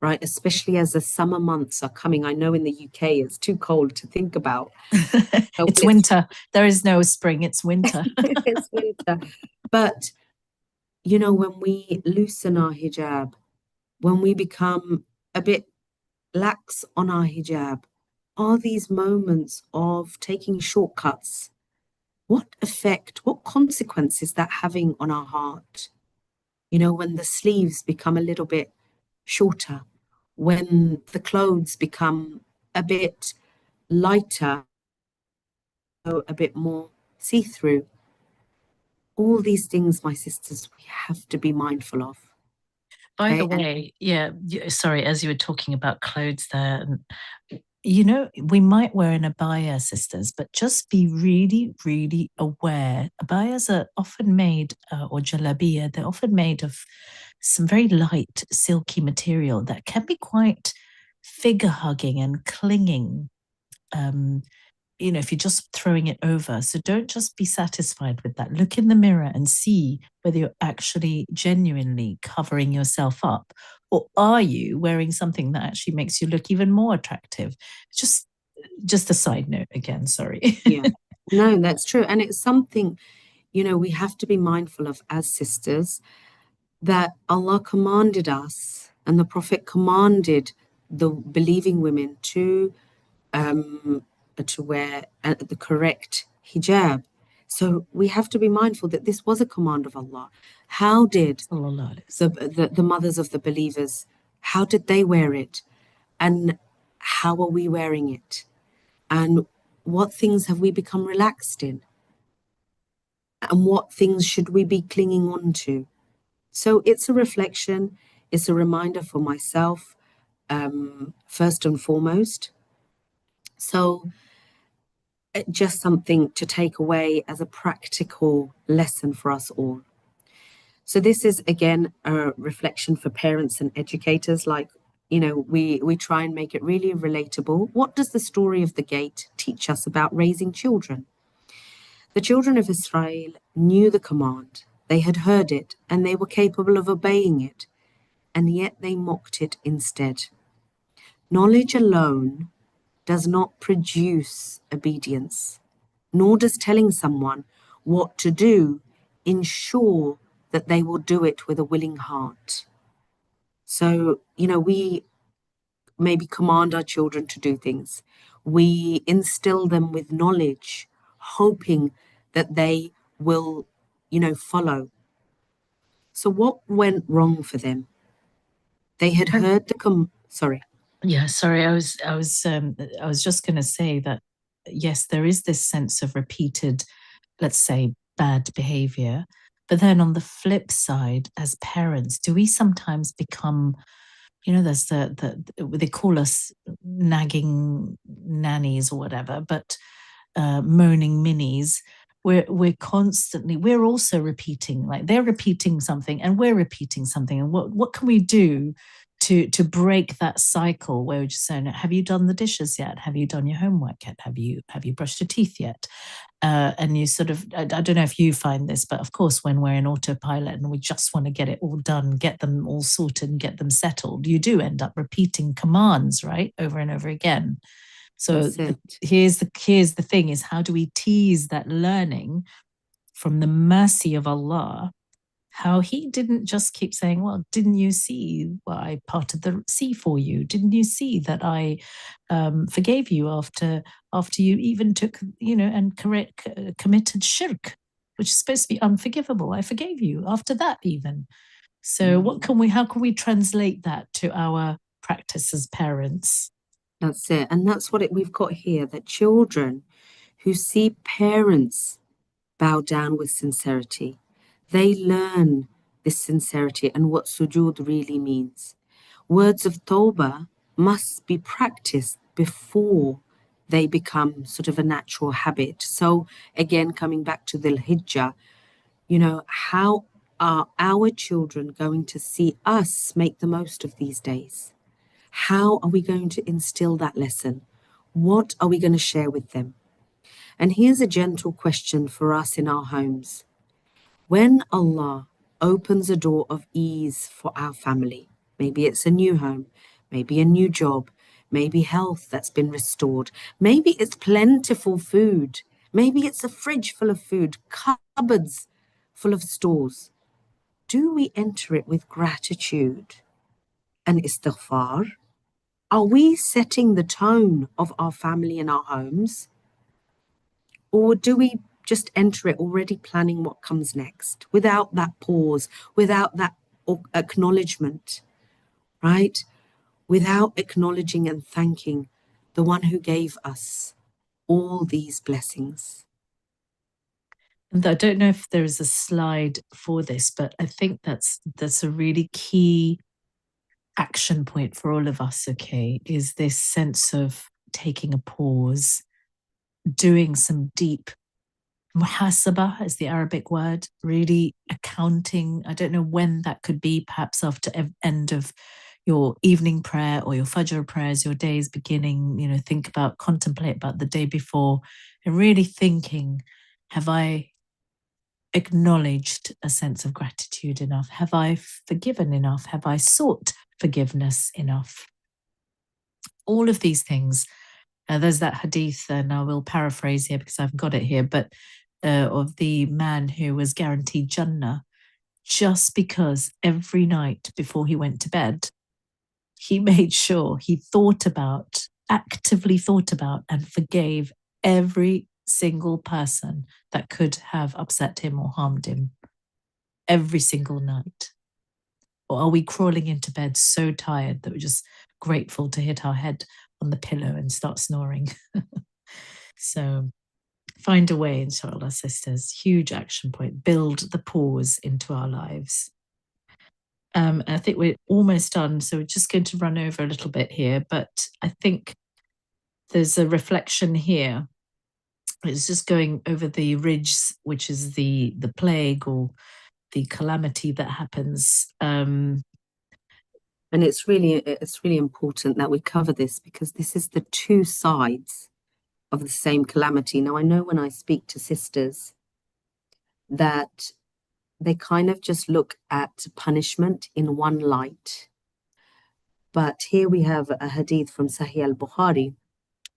right? Especially as the summer months are coming. I know in the UK it's too cold to think about. It's winter. There is no spring, it's winter. It's winter. But, when we loosen our hijab, when we become a bit lax on our hijab, are these moments of taking shortcuts? What effect, what consequence is that having on our heart? When the sleeves become a little bit shorter, when the clothes become a bit lighter, a bit more see-through. All these things, my sisters, we have to be mindful of. By Okay? the way, sorry, as you were talking about clothes there, you know, we might wear an abaya, sisters, but just be really, really aware. Abayas are often made, or jalabiya, they're often made of some very light, silky material that can be quite figure-hugging and clinging. You know, if you're just throwing it over. So don't just be satisfied with that. Look in the mirror and see whether you're actually genuinely covering yourself up, or are you wearing something that actually makes you look even more attractive? Just a side note again, sorry. Yeah. No, that's true. And it's something, you know, we have to be mindful of as sisters, that Allah commanded us and the Prophet commanded the believing women to wear the correct hijab. So we have to be mindful that this was a command of Allah. How did the mothers of the believers, how did they wear it? And how are we wearing it? And what things have we become relaxed in? And what things should we be clinging on to? So it's a reflection, it's a reminder for myself, first and foremost. So just something to take away as a practical lesson for us all. So this is again a reflection for parents and educators. Like, you know, we try and make it really relatable. What does the story of the gate teach us about raising children? The children of Israel knew the command. They had heard it and they were capable of obeying it, and yet they mocked it instead. Knowledge alone does not produce obedience, nor does telling someone what to do ensure that they will do it with a willing heart. So, you know, we maybe command our children to do things. We instill them with knowledge, hoping that they will, you know, follow. So what went wrong for them? They had heard sorry. Yeah, sorry. I was just going to say that yes, there is this sense of repeated, let's say, bad behavior. But then on the flip side, as parents, do we sometimes become, you know, there's they call us nagging nannies or whatever, but moaning minis. We're constantly, we're also repeating, like they're repeating something and we're repeating something. And what can we do to break that cycle where we're just saying, have you done the dishes yet? Have you done your homework yet? Have you brushed your teeth yet? And you sort of, I don't know if you find this, but of course, when we're in autopilot and we just want to get it all done, get them all sorted and get them settled, you do end up repeating commands, right? Over and over again. So here's the thing is, how do we tease that learning from the mercy of Allah? How he didn't just keep saying, well, didn't you see I parted the sea for you? Didn't you see that I forgave you after you even took, you know, and committed shirk, which is supposed to be unforgivable? I forgave you after that even. So how can we translate that to our practice as parents? That's it. And that's what we've got here, that children who see parents bow down with sincerity, they learn this sincerity and what sujood really means. Words of tawbah must be practiced before they become sort of a natural habit. So again, coming back to Dhul Hijjah, you know, how are our children going to see us make the most of these days? How are we going to instill that lesson? What are we going to share with them? And here's a gentle question for us in our homes. When Allah opens a door of ease for our family, maybe it's a new home, maybe a new job, maybe health that's been restored, maybe it's plentiful food, maybe it's a fridge full of food, cupboards full of stores. Do we enter it with gratitude and istighfar? Are we setting the tone of our family and our homes? Or do we just enter it already planning what comes next without that pause, without that acknowledgement, right? Without acknowledging and thanking the one who gave us all these blessings. And I don't know if there is a slide for this, but I think that's a really key action point for all of us, okay, is this sense of taking a pause, doing some deep muhasabah is the Arabic word, really accounting. I don't know when that could be, perhaps after end of your evening prayer or your Fajr prayers, your day's beginning, think about, contemplate about the day before and really thinking, have I acknowledged a sense of gratitude enough? Have I forgiven enough? Have I sought forgiveness enough? All of these things. There's that hadith, and I will paraphrase here because I've got it here, but of the man who was guaranteed Jannah just because every night before he went to bed, he made sure he actively thought about and forgave every single person that could have upset him or harmed him every single night. Or are we crawling into bed so tired that we're just grateful to hit our head on the pillow and start snoring? So find a way, inshallah, sisters. Huge action point. Build the pause into our lives. I think we're almost done, so we're just going to run over a little bit here, but I think there's a reflection here. It's just going over the ridges, which is the plague or the calamity that happens. And it's really important that we cover this, because this is the two sides of the same calamity. Now, I know when I speak to sisters that they kind of just look at punishment in one light. But here we have a hadith from Sahih al-Bukhari,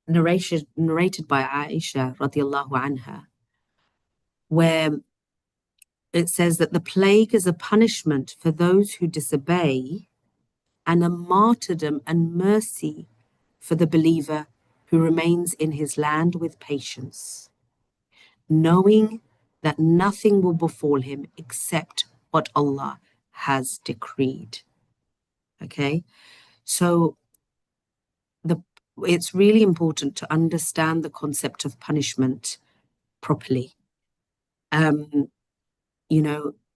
narrated by Aisha radiallahu anha, where it says that the plague is a punishment for those who disobey and a martyrdom and mercy for the believer who remains in his land with patience, knowing that nothing will befall him except what Allah has decreed. Okay, so it's really important to understand the concept of punishment properly.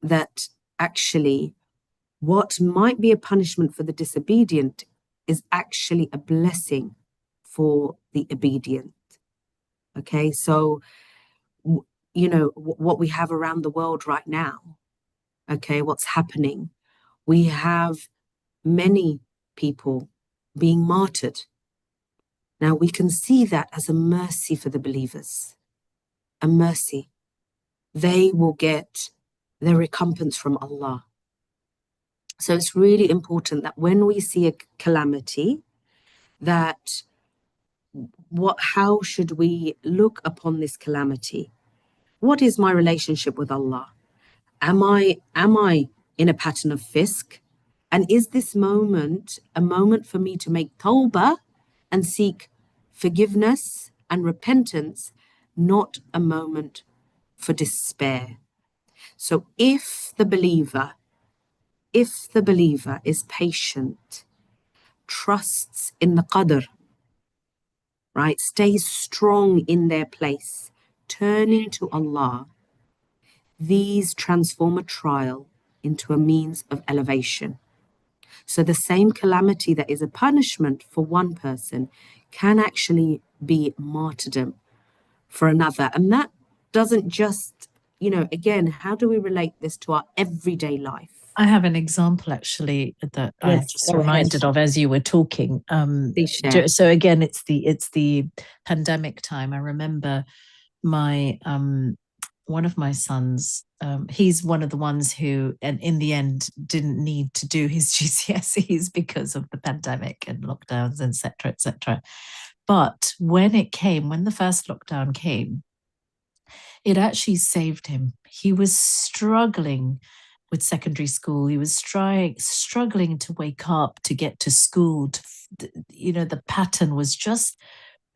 That actually what might be a punishment for the disobedient is actually a blessing for the obedient. Okay, so what we have around the world right now, okay, what's happening, we have many people being martyred. Now we can see that as a mercy for the believers, a mercy. They will get their recompense from Allah. So it's really important that when we see a calamity, that how should we look upon this calamity? What is my relationship with Allah? Am I in a pattern of fisq? And is this moment a moment for me to make tawbah and seek forgiveness and repentance, not a moment for despair? So if the believer is patient, trusts in the qadr, right, stays strong in their place, turning to Allah, these transform a trial into a means of elevation. So the same calamity that is a punishment for one person can actually be martyrdom for another. And that doesn't just, again, how do we relate this to our everyday life? I have an example actually that I Yes, just go ahead. reminded of as you were talking. Please share. So again, it's the pandemic time. I remember my one of my sons. He's one of the ones who, and in the end, didn't need to do his GCSEs because of the pandemic and lockdowns, etc., etc. But when the first lockdown came, it actually saved him. He was struggling with secondary school. He was struggling to wake up, to get to school. The pattern was just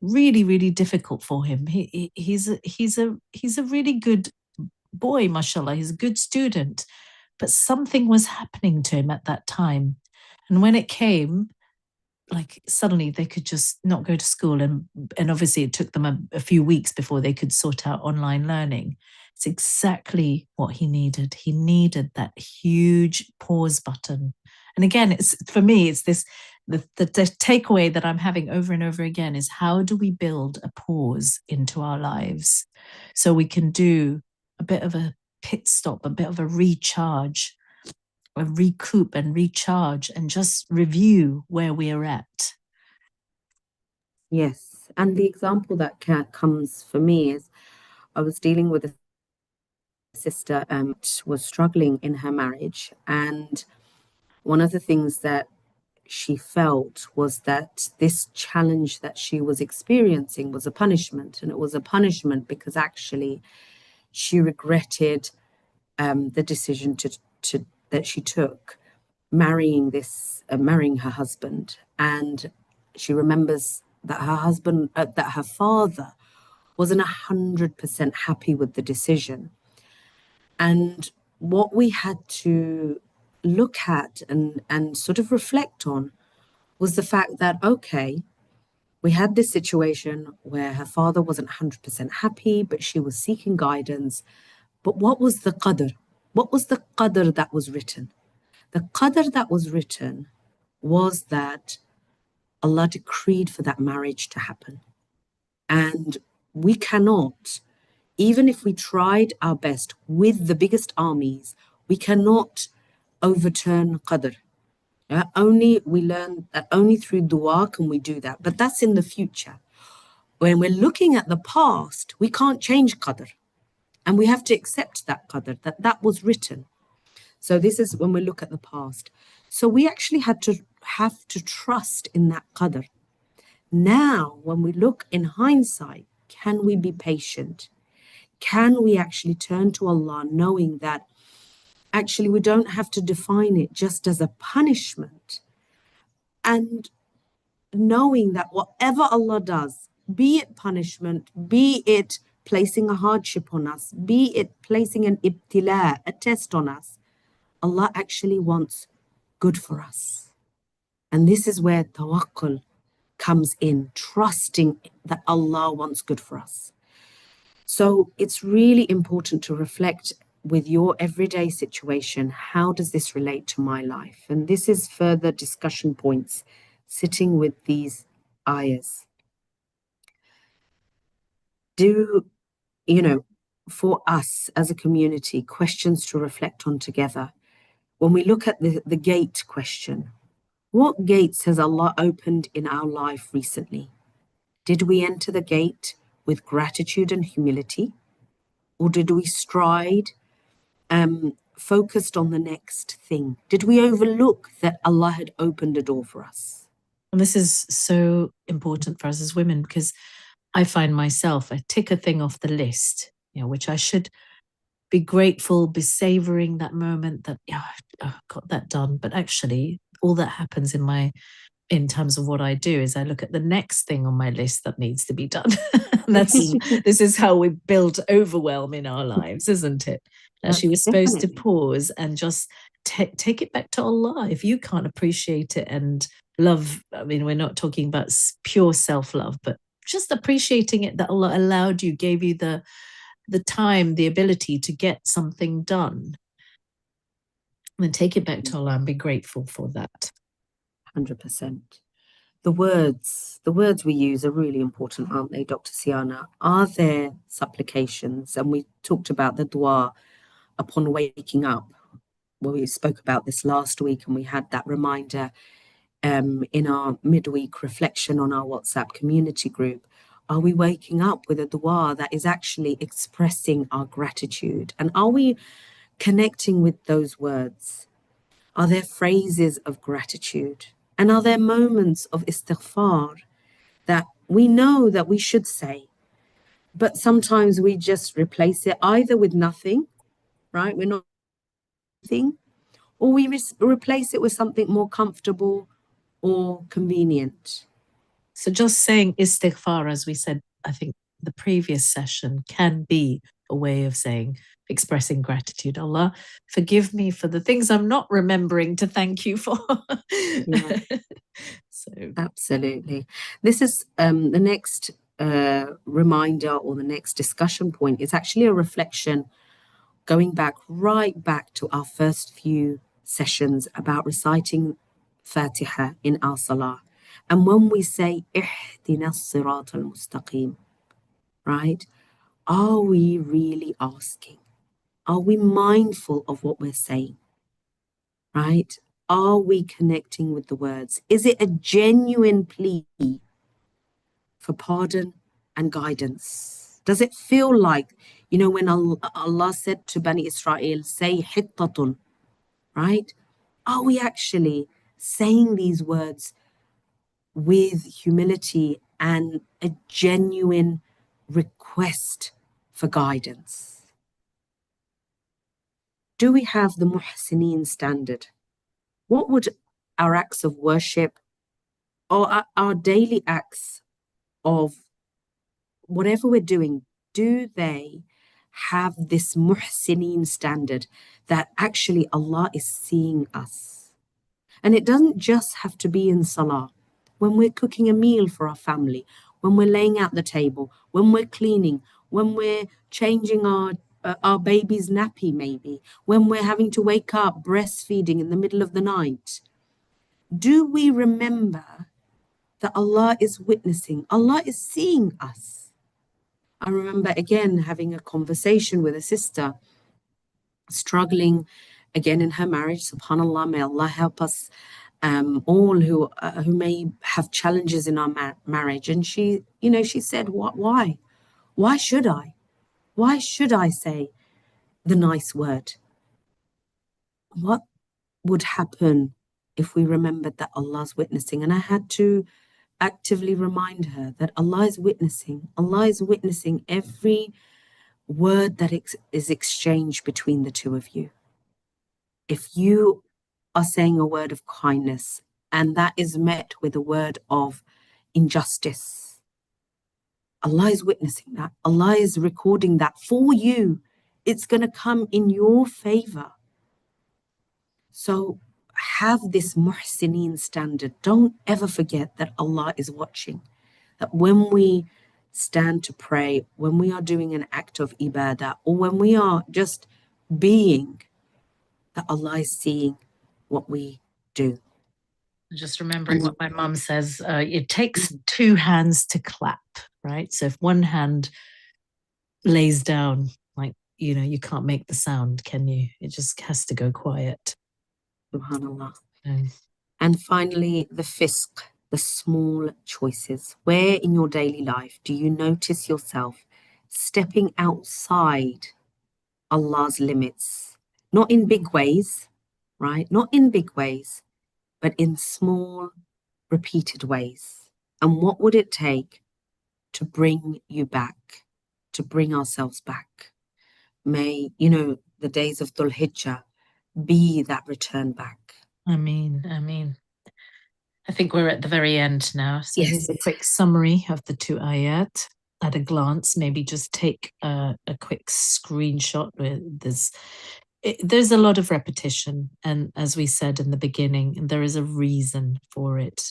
really, really difficult for him. He's a really good boy, mashallah. He's a good student, but something was happening to him at that time. And when it came, like suddenly they could just not go to school, and obviously it took them a few weeks before they could sort out online learning. It's exactly what he needed. He needed that huge pause button. And again, it's for me, it's this the takeaway that I'm having over and over again is how do we build a pause into our lives so we can do a bit of a pit stop, a bit of a recharge, a recoup and recharge, and just review where we're at. Yes. And the example that comes for me is I was dealing with a sister was struggling in her marriage, and one of the things that she felt was that this challenge that she was experiencing was a punishment, and it was a punishment because actually she regretted the decision to that she took marrying her husband, and she remembers that her father wasn't 100% happy with the decision. And what we had to look at and sort of reflect on was the fact that, okay, we had this situation where her father wasn't 100% happy, but she was seeking guidance. But what was the qadr? What was the qadr that was written? The qadr that was written was that Allah decreed for that marriage to happen. And we cannot, even if we tried our best with the biggest armies, we cannot overturn qadr. Only we learn that only through dua can we do that. But that's in the future. When we're looking at the past, we can't change qadr. And we have to accept that qadr, that was written. So this is when we look at the past. So we actually have to trust in that qadr. Now, when we look in hindsight, can we be patient? Can we actually turn to Allah knowing that actually we don't have to define it just as a punishment, and knowing that whatever Allah does, be it punishment, be it placing a hardship on us, be it placing an ibtila, a test on us, Allah actually wants good for us. And this is where tawakkul comes in, trusting that Allah wants good for us. So it's really important to reflect with your everyday situation, how does this relate to my life? And this is further discussion points sitting with these ayahs. For us as a community, questions to reflect on together. When we look at the gate question, what gates has Allah opened in our life recently? Did we enter the gate with gratitude and humility? Or did we stride, focused on the next thing? Did we overlook that Allah had opened a door for us? And this is so important for us as women, because I find myself, I tick a thing off the list, which I should be grateful, be savoring that moment that, I got that done. But actually, all that happens in terms of what I do is I look at the next thing on my list that needs to be done. This is how we build overwhelm in our lives, isn't it? Actually, we're supposed to pause and just take it back to Allah. If you can't appreciate it and love, I mean, we're not talking about pure self-love, but just appreciating it that Allah allowed you, gave you the time, the ability to get something done. And then take it back to Allah and be grateful for that. 100%. The words we use are really important, aren't they, Dr. Siyana? Are there supplications? And we talked about the dua upon waking up. Well, we spoke about this last week, and we had that reminder in our midweek reflection on our WhatsApp community group. Are we waking up with a dua that is actually expressing our gratitude? And are we connecting with those words? Are there phrases of gratitude? And are there moments of istighfar that we know that we should say, but sometimes we just replace it either with nothing, right? We're not anything, or we replace it with something more comfortable or convenient. So just saying istighfar, as we said, I think the previous session, can be a way of expressing gratitude. Allah, forgive me for the things I'm not remembering to thank you for. Yeah. So absolutely. This is the next reminder or the next discussion point is actually a reflection going right back to our first few sessions about reciting Fatiha in our Salah. And when we say Ihdina as-sirat al-mustaqim, right? Are we really asking? Are we mindful of what we're saying? Right? Are we connecting with the words? Is it a genuine plea for pardon and guidance? Does it feel like, when Allah said to Bani Israail, say hittatun, right? Are we actually saying these words with humility and a genuine request for guidance? Do we have the muhsineen standard? What would our acts of worship or our daily acts of whatever we're doing, do they have this muhsineen standard that actually Allah is seeing us? And it doesn't just have to be in salah. When we're cooking a meal for our family, when we're laying out the table, when we're cleaning, when we're changing our baby's nappy maybe, when we're having to wake up breastfeeding in the middle of the night, do we remember that Allah is witnessing? Allah is seeing us. I remember again having a conversation with a sister struggling again in her marriage. SubhanAllah, may Allah help us all who may have challenges in our marriage. And she said, why? Why should I? Why should I say the nice word? What would happen if we remembered that Allah's witnessing? And I had to actively remind her that Allah is witnessing. Allah is witnessing every word that is exchanged between the two of you. If you are saying a word of kindness and that is met with a word of injustice, Allah is witnessing that. Allah is recording that for you. It's going to come in your favor. So have this muhsineen standard. Don't ever forget that Allah is watching. That when we stand to pray, when we are doing an act of ibadah, or when we are just being, that Allah is seeing what we do. Just remembering what my mum says, it takes two hands to clap, right? So if one hand lays down, like, you can't make the sound, can you? It just has to go quiet. SubhanAllah. And finally, the fisq, the small choices. Where in your daily life do you notice yourself stepping outside Allah's limits? Not in big ways, right? Not in big ways, but in small, repeated ways. And what would it take to bring you back, to bring ourselves back? May, the days of Dhul Hijjah be that return back. Ameen. I think we're at the very end now. So Yes. Here's a quick summary of the two ayat. At a glance, maybe just take a quick screenshot. There's a lot of repetition. And as we said in the beginning, there is a reason for it.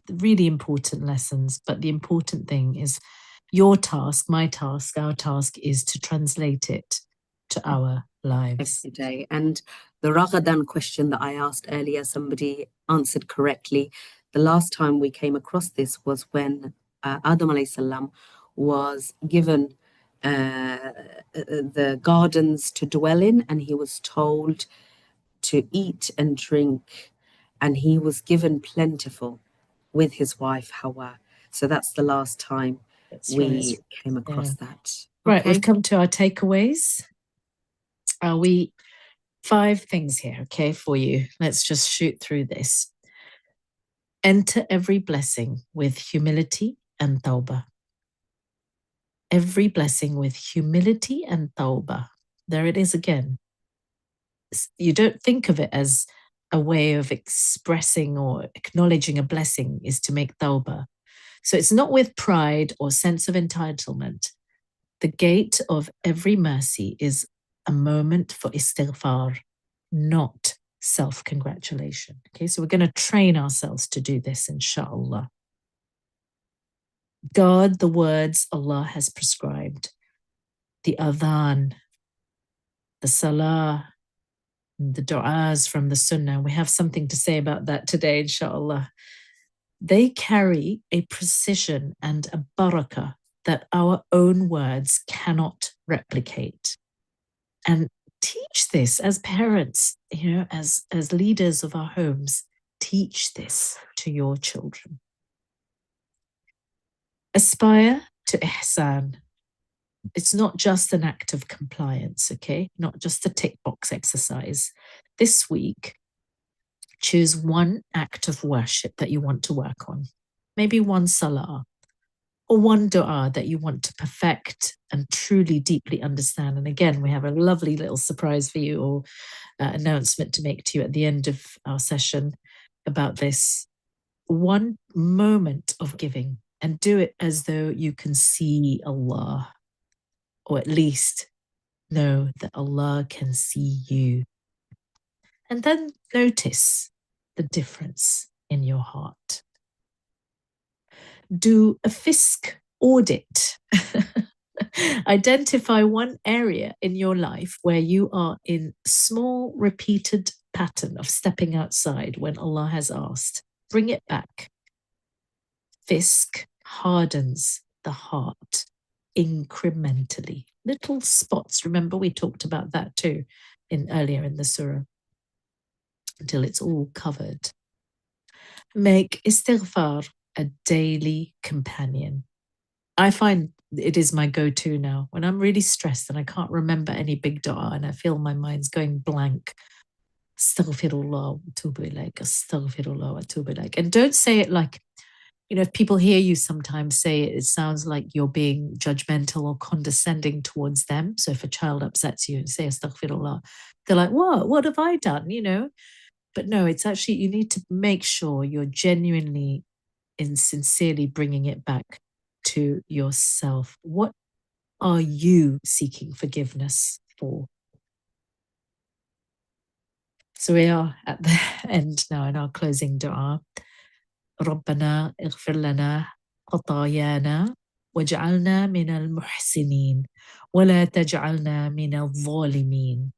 Really important lessons. But the important thing is your task, my task, our task is to translate it to our lives. Every day. And the Raghadan question that I asked earlier, somebody answered correctly. The last time we came across this was when Adam alayhi salam was given the gardens to dwell in, and he was told to eat and drink, and he was given plentiful with his wife Hawa. So that's the last time we came across that. Right, we've come to our takeaways. We 5 things here, okay, for you. Let's just shoot through this. Enter every blessing with humility and tawbah. Every blessing with humility and tawbah. There it is again. You don't think of it as a way of expressing or acknowledging a blessing is to make tawbah. So it's not with pride or sense of entitlement. The gate of every mercy is a moment for istighfar, not self-congratulation. Okay, so we're going to train ourselves to do this, inshallah. Guard the words Allah has prescribed. The adhan, the salah, the du'as from the sunnah. We have something to say about that today, inshallah. They carry a precision and a barakah that our own words cannot replicate. And teach this as parents, as leaders of our homes. Teach this to your children. Aspire to ihsan. It's not just an act of compliance, okay? Not just a tick box exercise. This week, choose one act of worship that you want to work on. Maybe one salah or one dua that you want to perfect and truly deeply understand. And again, we have a lovely little surprise for you, or announcement to make to you at the end of our session about this. One moment of giving, and do it as though you can see Allah, or at least know that Allah can see you. And then notice the difference in your heart. Do a fisq audit. Identify one area in your life where you are in small repeated pattern of stepping outside when Allah has asked. Bring it back. Fisq hardens the heart incrementally. Little spots. Remember, we talked about that too earlier in the surah, until it's all covered. Make istighfar a daily companion. I find it is my go-to now when I'm really stressed and I can't remember any big dua and I feel my mind's going blank. Astaghfirullah wa atubu ilaik, astaghfirullah wa atubu ilaik. And don't say it like, if people hear you sometimes say it, it sounds like you're being judgmental or condescending towards them. So if a child upsets you and say astaghfirullah, they're like, what have I done? But no, it's actually, you need to make sure you're genuinely and sincerely bringing it back to yourself. What are you seeking forgiveness for? So we are at the end now in our closing dua. ربنا اغفر لنا خطايانا واجعلنا من المحسنين ولا تجعلنا من الظالمين.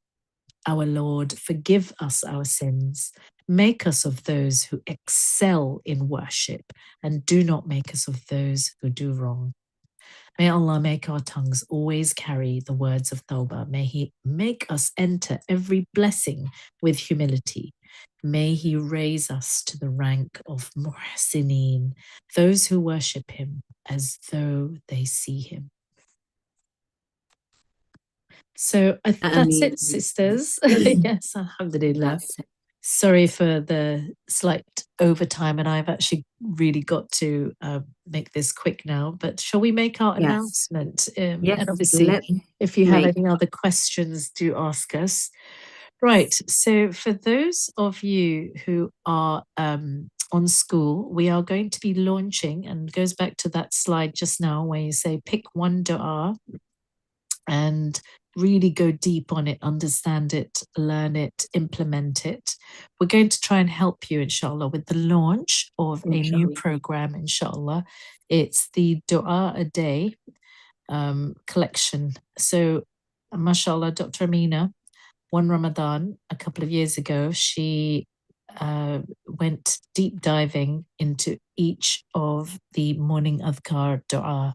Our Lord, forgive us our sins. Make us of those who excel in worship, and do not make us of those who do wrong. May Allah make our tongues always carry the words of tawbah. May He make us enter every blessing with humility. May He raise us to the rank of muhsineen, those who worship Him as though they see Him. So that's it, sisters. Yes, alhamdulillah. That's it. Sorry for the slight overtime, and I've actually really got to make this quick now. But shall we make our announcement? Yes, and obviously, if you have any other questions, do ask us. Right. So for those of you who are on school, we are going to be launching, and it goes back to that slide just now where you say pick one dua and really go deep on it, understand it, learn it, implement it. We're going to try and help you, inshallah, with the launch of a new program, inshallah. It's the Dua a Day collection. So, mashallah, Dr. Amina, one Ramadan, a couple of years ago, she went deep diving into each of the morning adhkar dua.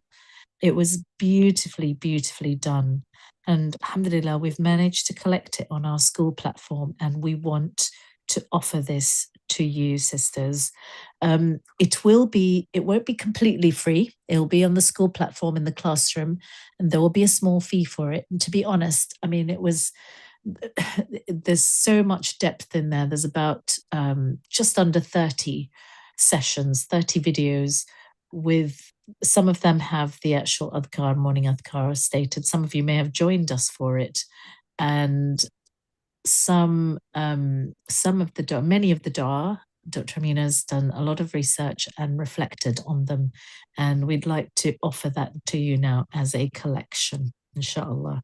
It was beautifully, beautifully done. And alhamdulillah, we've managed to collect it on our school platform, and we want to offer this to you, sisters. It won't be completely free. It'll be on the school platform in the classroom, and there will be a small fee for it. And to be honest, I mean, there's so much depth in there. There's about just under 30 sessions, 30 videos, with some of them have the actual adhkar, morning adhkar stated. Some of you may have joined us for it. And many of the dua, Dr. Amina has done a lot of research and reflected on them. And we'd like to offer that to you now as a collection, inshallah.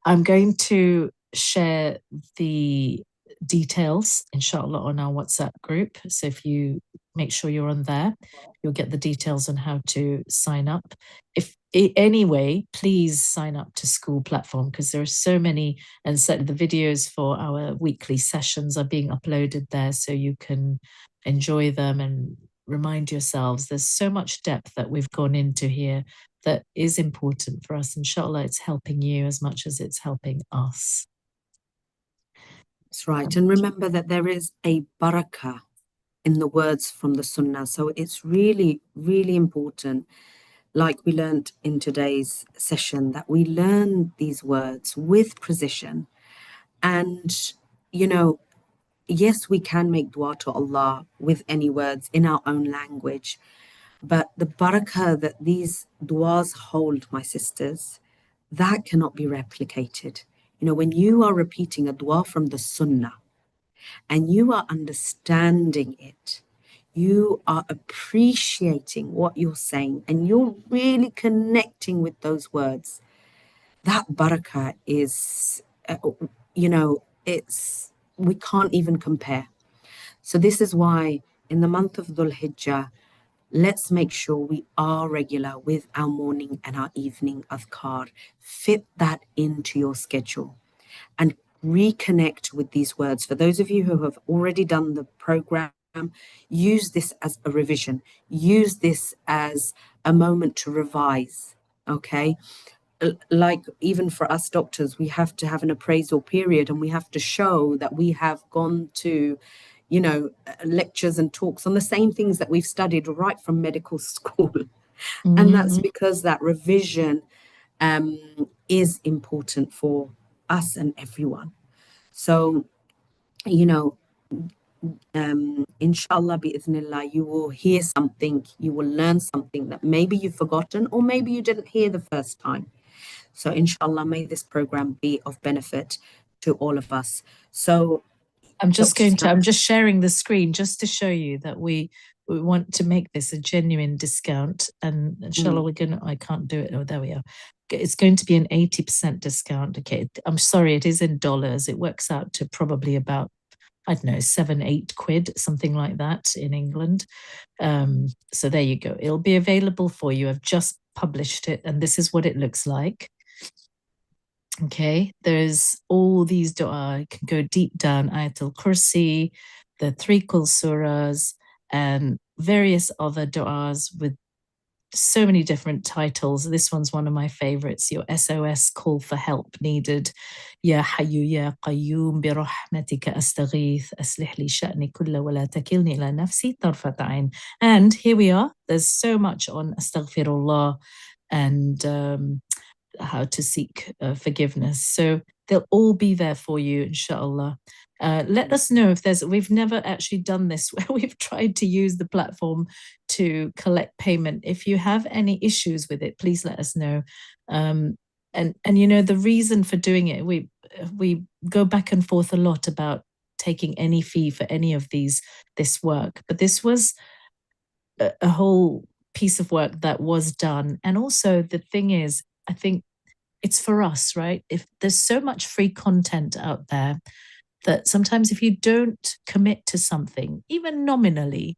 I'm going to share the details, inshallah, on our WhatsApp group. So if you make sure you're on there. You'll get the details on how to sign up. Anyway, please sign up to school platform, because there are so many, and certainly the videos for our weekly sessions are being uploaded there, so you can enjoy them and remind yourselves. There's so much depth that we've gone into here that is important for us. Inshallah, it's helping you as much as it's helping us. That's right. And remember that there is a barakah in the words from the Sunnah. So it's really, really important, like we learned in today's session, that we learn these words with precision. And, you know, yes, we can make dua to Allah with any words in our own language, but the barakah that these duas hold, my sisters, that cannot be replicated. You know, when you are repeating a dua from the Sunnah and you are understanding it, you are appreciating what you're saying, and you're really connecting with those words, that barakah is, we can't even compare. So this is why in the month of Dhul Hijjah, let's make sure we are regular with our morning and our evening adhkar. Fit that into your schedule and reconnect with these words. For those of you who have already done the program, use this as a revision. Use this as a moment to revise, okay? Like even for us doctors, we have to have an appraisal period, and we have to show that we have gone to, lectures and talks on the same things that we've studied right from medical school. And that's because that revision is important for us and everyone. So, inshallah, bi'ithnillah, you will hear something, you will learn something that maybe you've forgotten, or maybe you didn't hear the first time. So inshallah, may this program be of benefit to all of us. So I'm just sharing the screen just to show you that we want to make this a genuine discount, and inshallah I can't do it. Oh, there we are. It's going to be an 80% discount. Okay, I'm sorry, it is in dollars. It works out to probably about, I don't know, 7-8 quid, something like that in England. So there you go. It'll be available for you. I've just published it, and this is what it looks like. Okay, there's all these dua. You can go deep down, Ayatul Kursi, the 3 Kul surahs, and various other duas with so many different titles. This one's one of my favorites, your SOS call for help needed. Ya Hayyu Ya Qayyum bi rahmatika astaghith aslih li sha'ni kulla wa la takilni ila nafsi tarfat ayn. And here we are. There's so much on astaghfirullah and how to seek forgiveness. So they'll all be there for you, inshallah. Let us know if we've never actually done this where we've tried to use the platform to collect payment. If you have any issues with it, please let us know. And the reason for doing it, we go back and forth a lot about taking any fee for any of this work. But this was a whole piece of work that was done. And also the thing is, I think it's for us, right? If there's so much free content out there that sometimes if you don't commit to something, even nominally,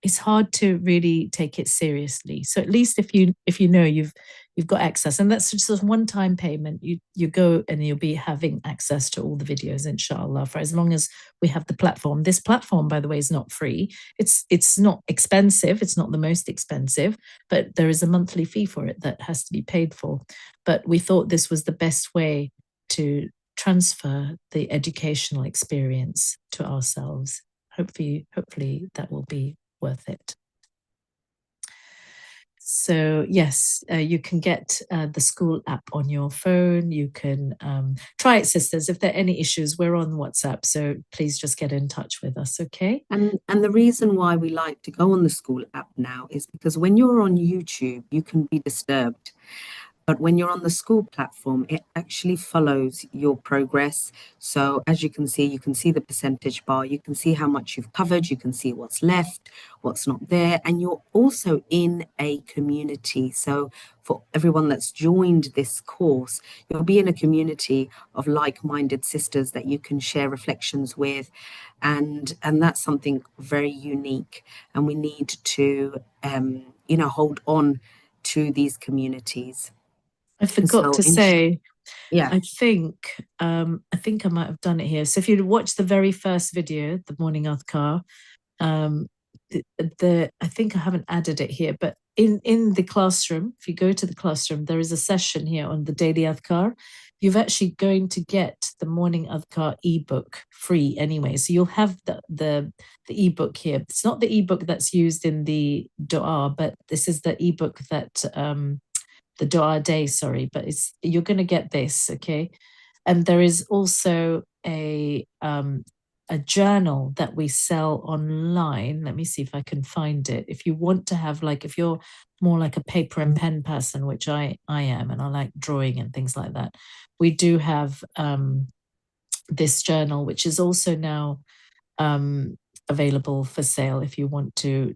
it's hard to really take it seriously. So at least if you know you've got access, and that's just a one-time payment, you go and you'll be having access to all the videos, inshallah, for as long as we have the platform. This platform, by the way, is not free. It's not expensive. It's not the most expensive, but there is a monthly fee for it that has to be paid for. But we thought this was the best way to transfer the educational experience to ourselves. Hopefully that will be worth it. So yes, you can get the school app on your phone. You can try it, sisters. If there are any issues, we're on WhatsApp, so please just get in touch with us, okay? And the reason why we like to go on the school app now is because when you're on YouTube, you can be disturbed. But when you're on the school platform, it actually follows your progress. So as you can see the percentage bar, you can see how much you've covered, you can see what's left, what's not there, and you're also in a community. So for everyone that's joined this course, you'll be in a community of like-minded sisters that you can share reflections with, and that's something very unique. And we need to, hold on to these communities. I forgot So, to say, yeah, I think I might have done it here. So if you watch the very first video, the morning adhkar, I think I haven't added it here, but in the classroom, if you go to the classroom, there is a session here on the daily adhkar. You're actually going to get the morning adhkar ebook free anyway. So you'll have the ebook here. It's not the ebook that's used in the dua, but this is the ebook that the dua day, sorry, but you're going to get this, okay? And there is also a journal that we sell online. Let me see if I can find it. If you want to have, like, if you're more like a paper and pen person, which I am, and I like drawing and things like that, we do have this journal, which is also now available for sale if you want to,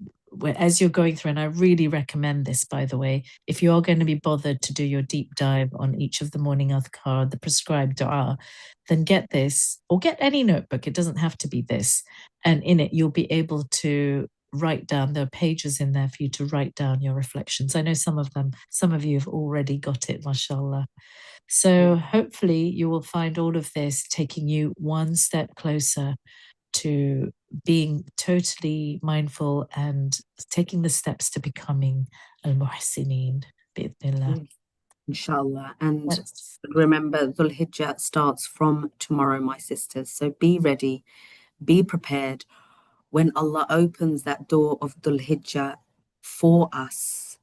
as you're going through. And I really recommend this, by the way, if you are going to be bothered to do your deep dive on each of the morning adhkar, the prescribed dua, then get this, or get any notebook. It doesn't have to be this. And in it, you'll be able to write down, there are pages in there for you to write down your reflections. I know some of you have already got it, mashallah. So hopefully you will find all of this taking you one step closer to being totally mindful and taking the steps to becoming al-muhsineen, bi'idhnillah. inshallah. And Yes. remember, Dhul Hijjah starts from tomorrow, my sisters. So be ready, be prepared. When Allah opens that door of Dhul Hijjah for us,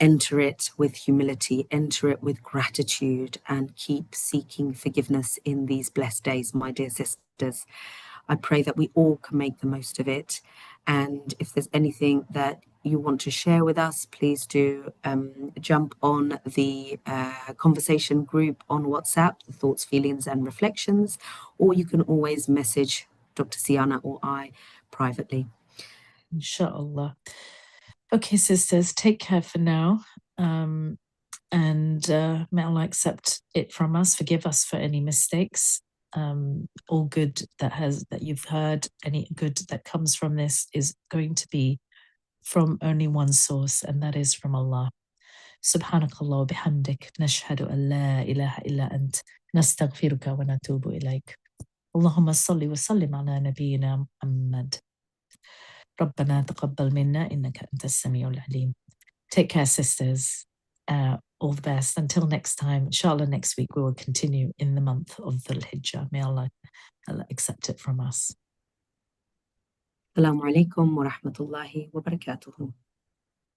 enter it with humility, enter it with gratitude, and keep seeking forgiveness in these blessed days, my dear sisters. I pray that we all can make the most of it. And if there's anything that you want to share with us, please do jump on the conversation group on WhatsApp, the Thoughts, Feelings and Reflections, or you can always message Dr. Siyana or I privately. Inshallah. Okay, sisters, take care for now. And may Allah accept it from us, forgive us for any mistakes. All good that you've heard, any good that comes from this is going to be from only one source, and that is from Allah. Subhanakallah wa bihamdik, nashhadu an la ilaha illa ant, nastaghfiruka wa natubu ilayk. Allahumma salli wa sallim ala nabiyyina Muhammad. ربنا تقبل منا إنك أنت السميع العليم. Take care, sisters. All the best. Until next time, inshallah, next week we will continue in the month of Dhul Hijjah. May Allah accept it from us. Assalamu alaikum wa rahmatullahi wa barakatuhu.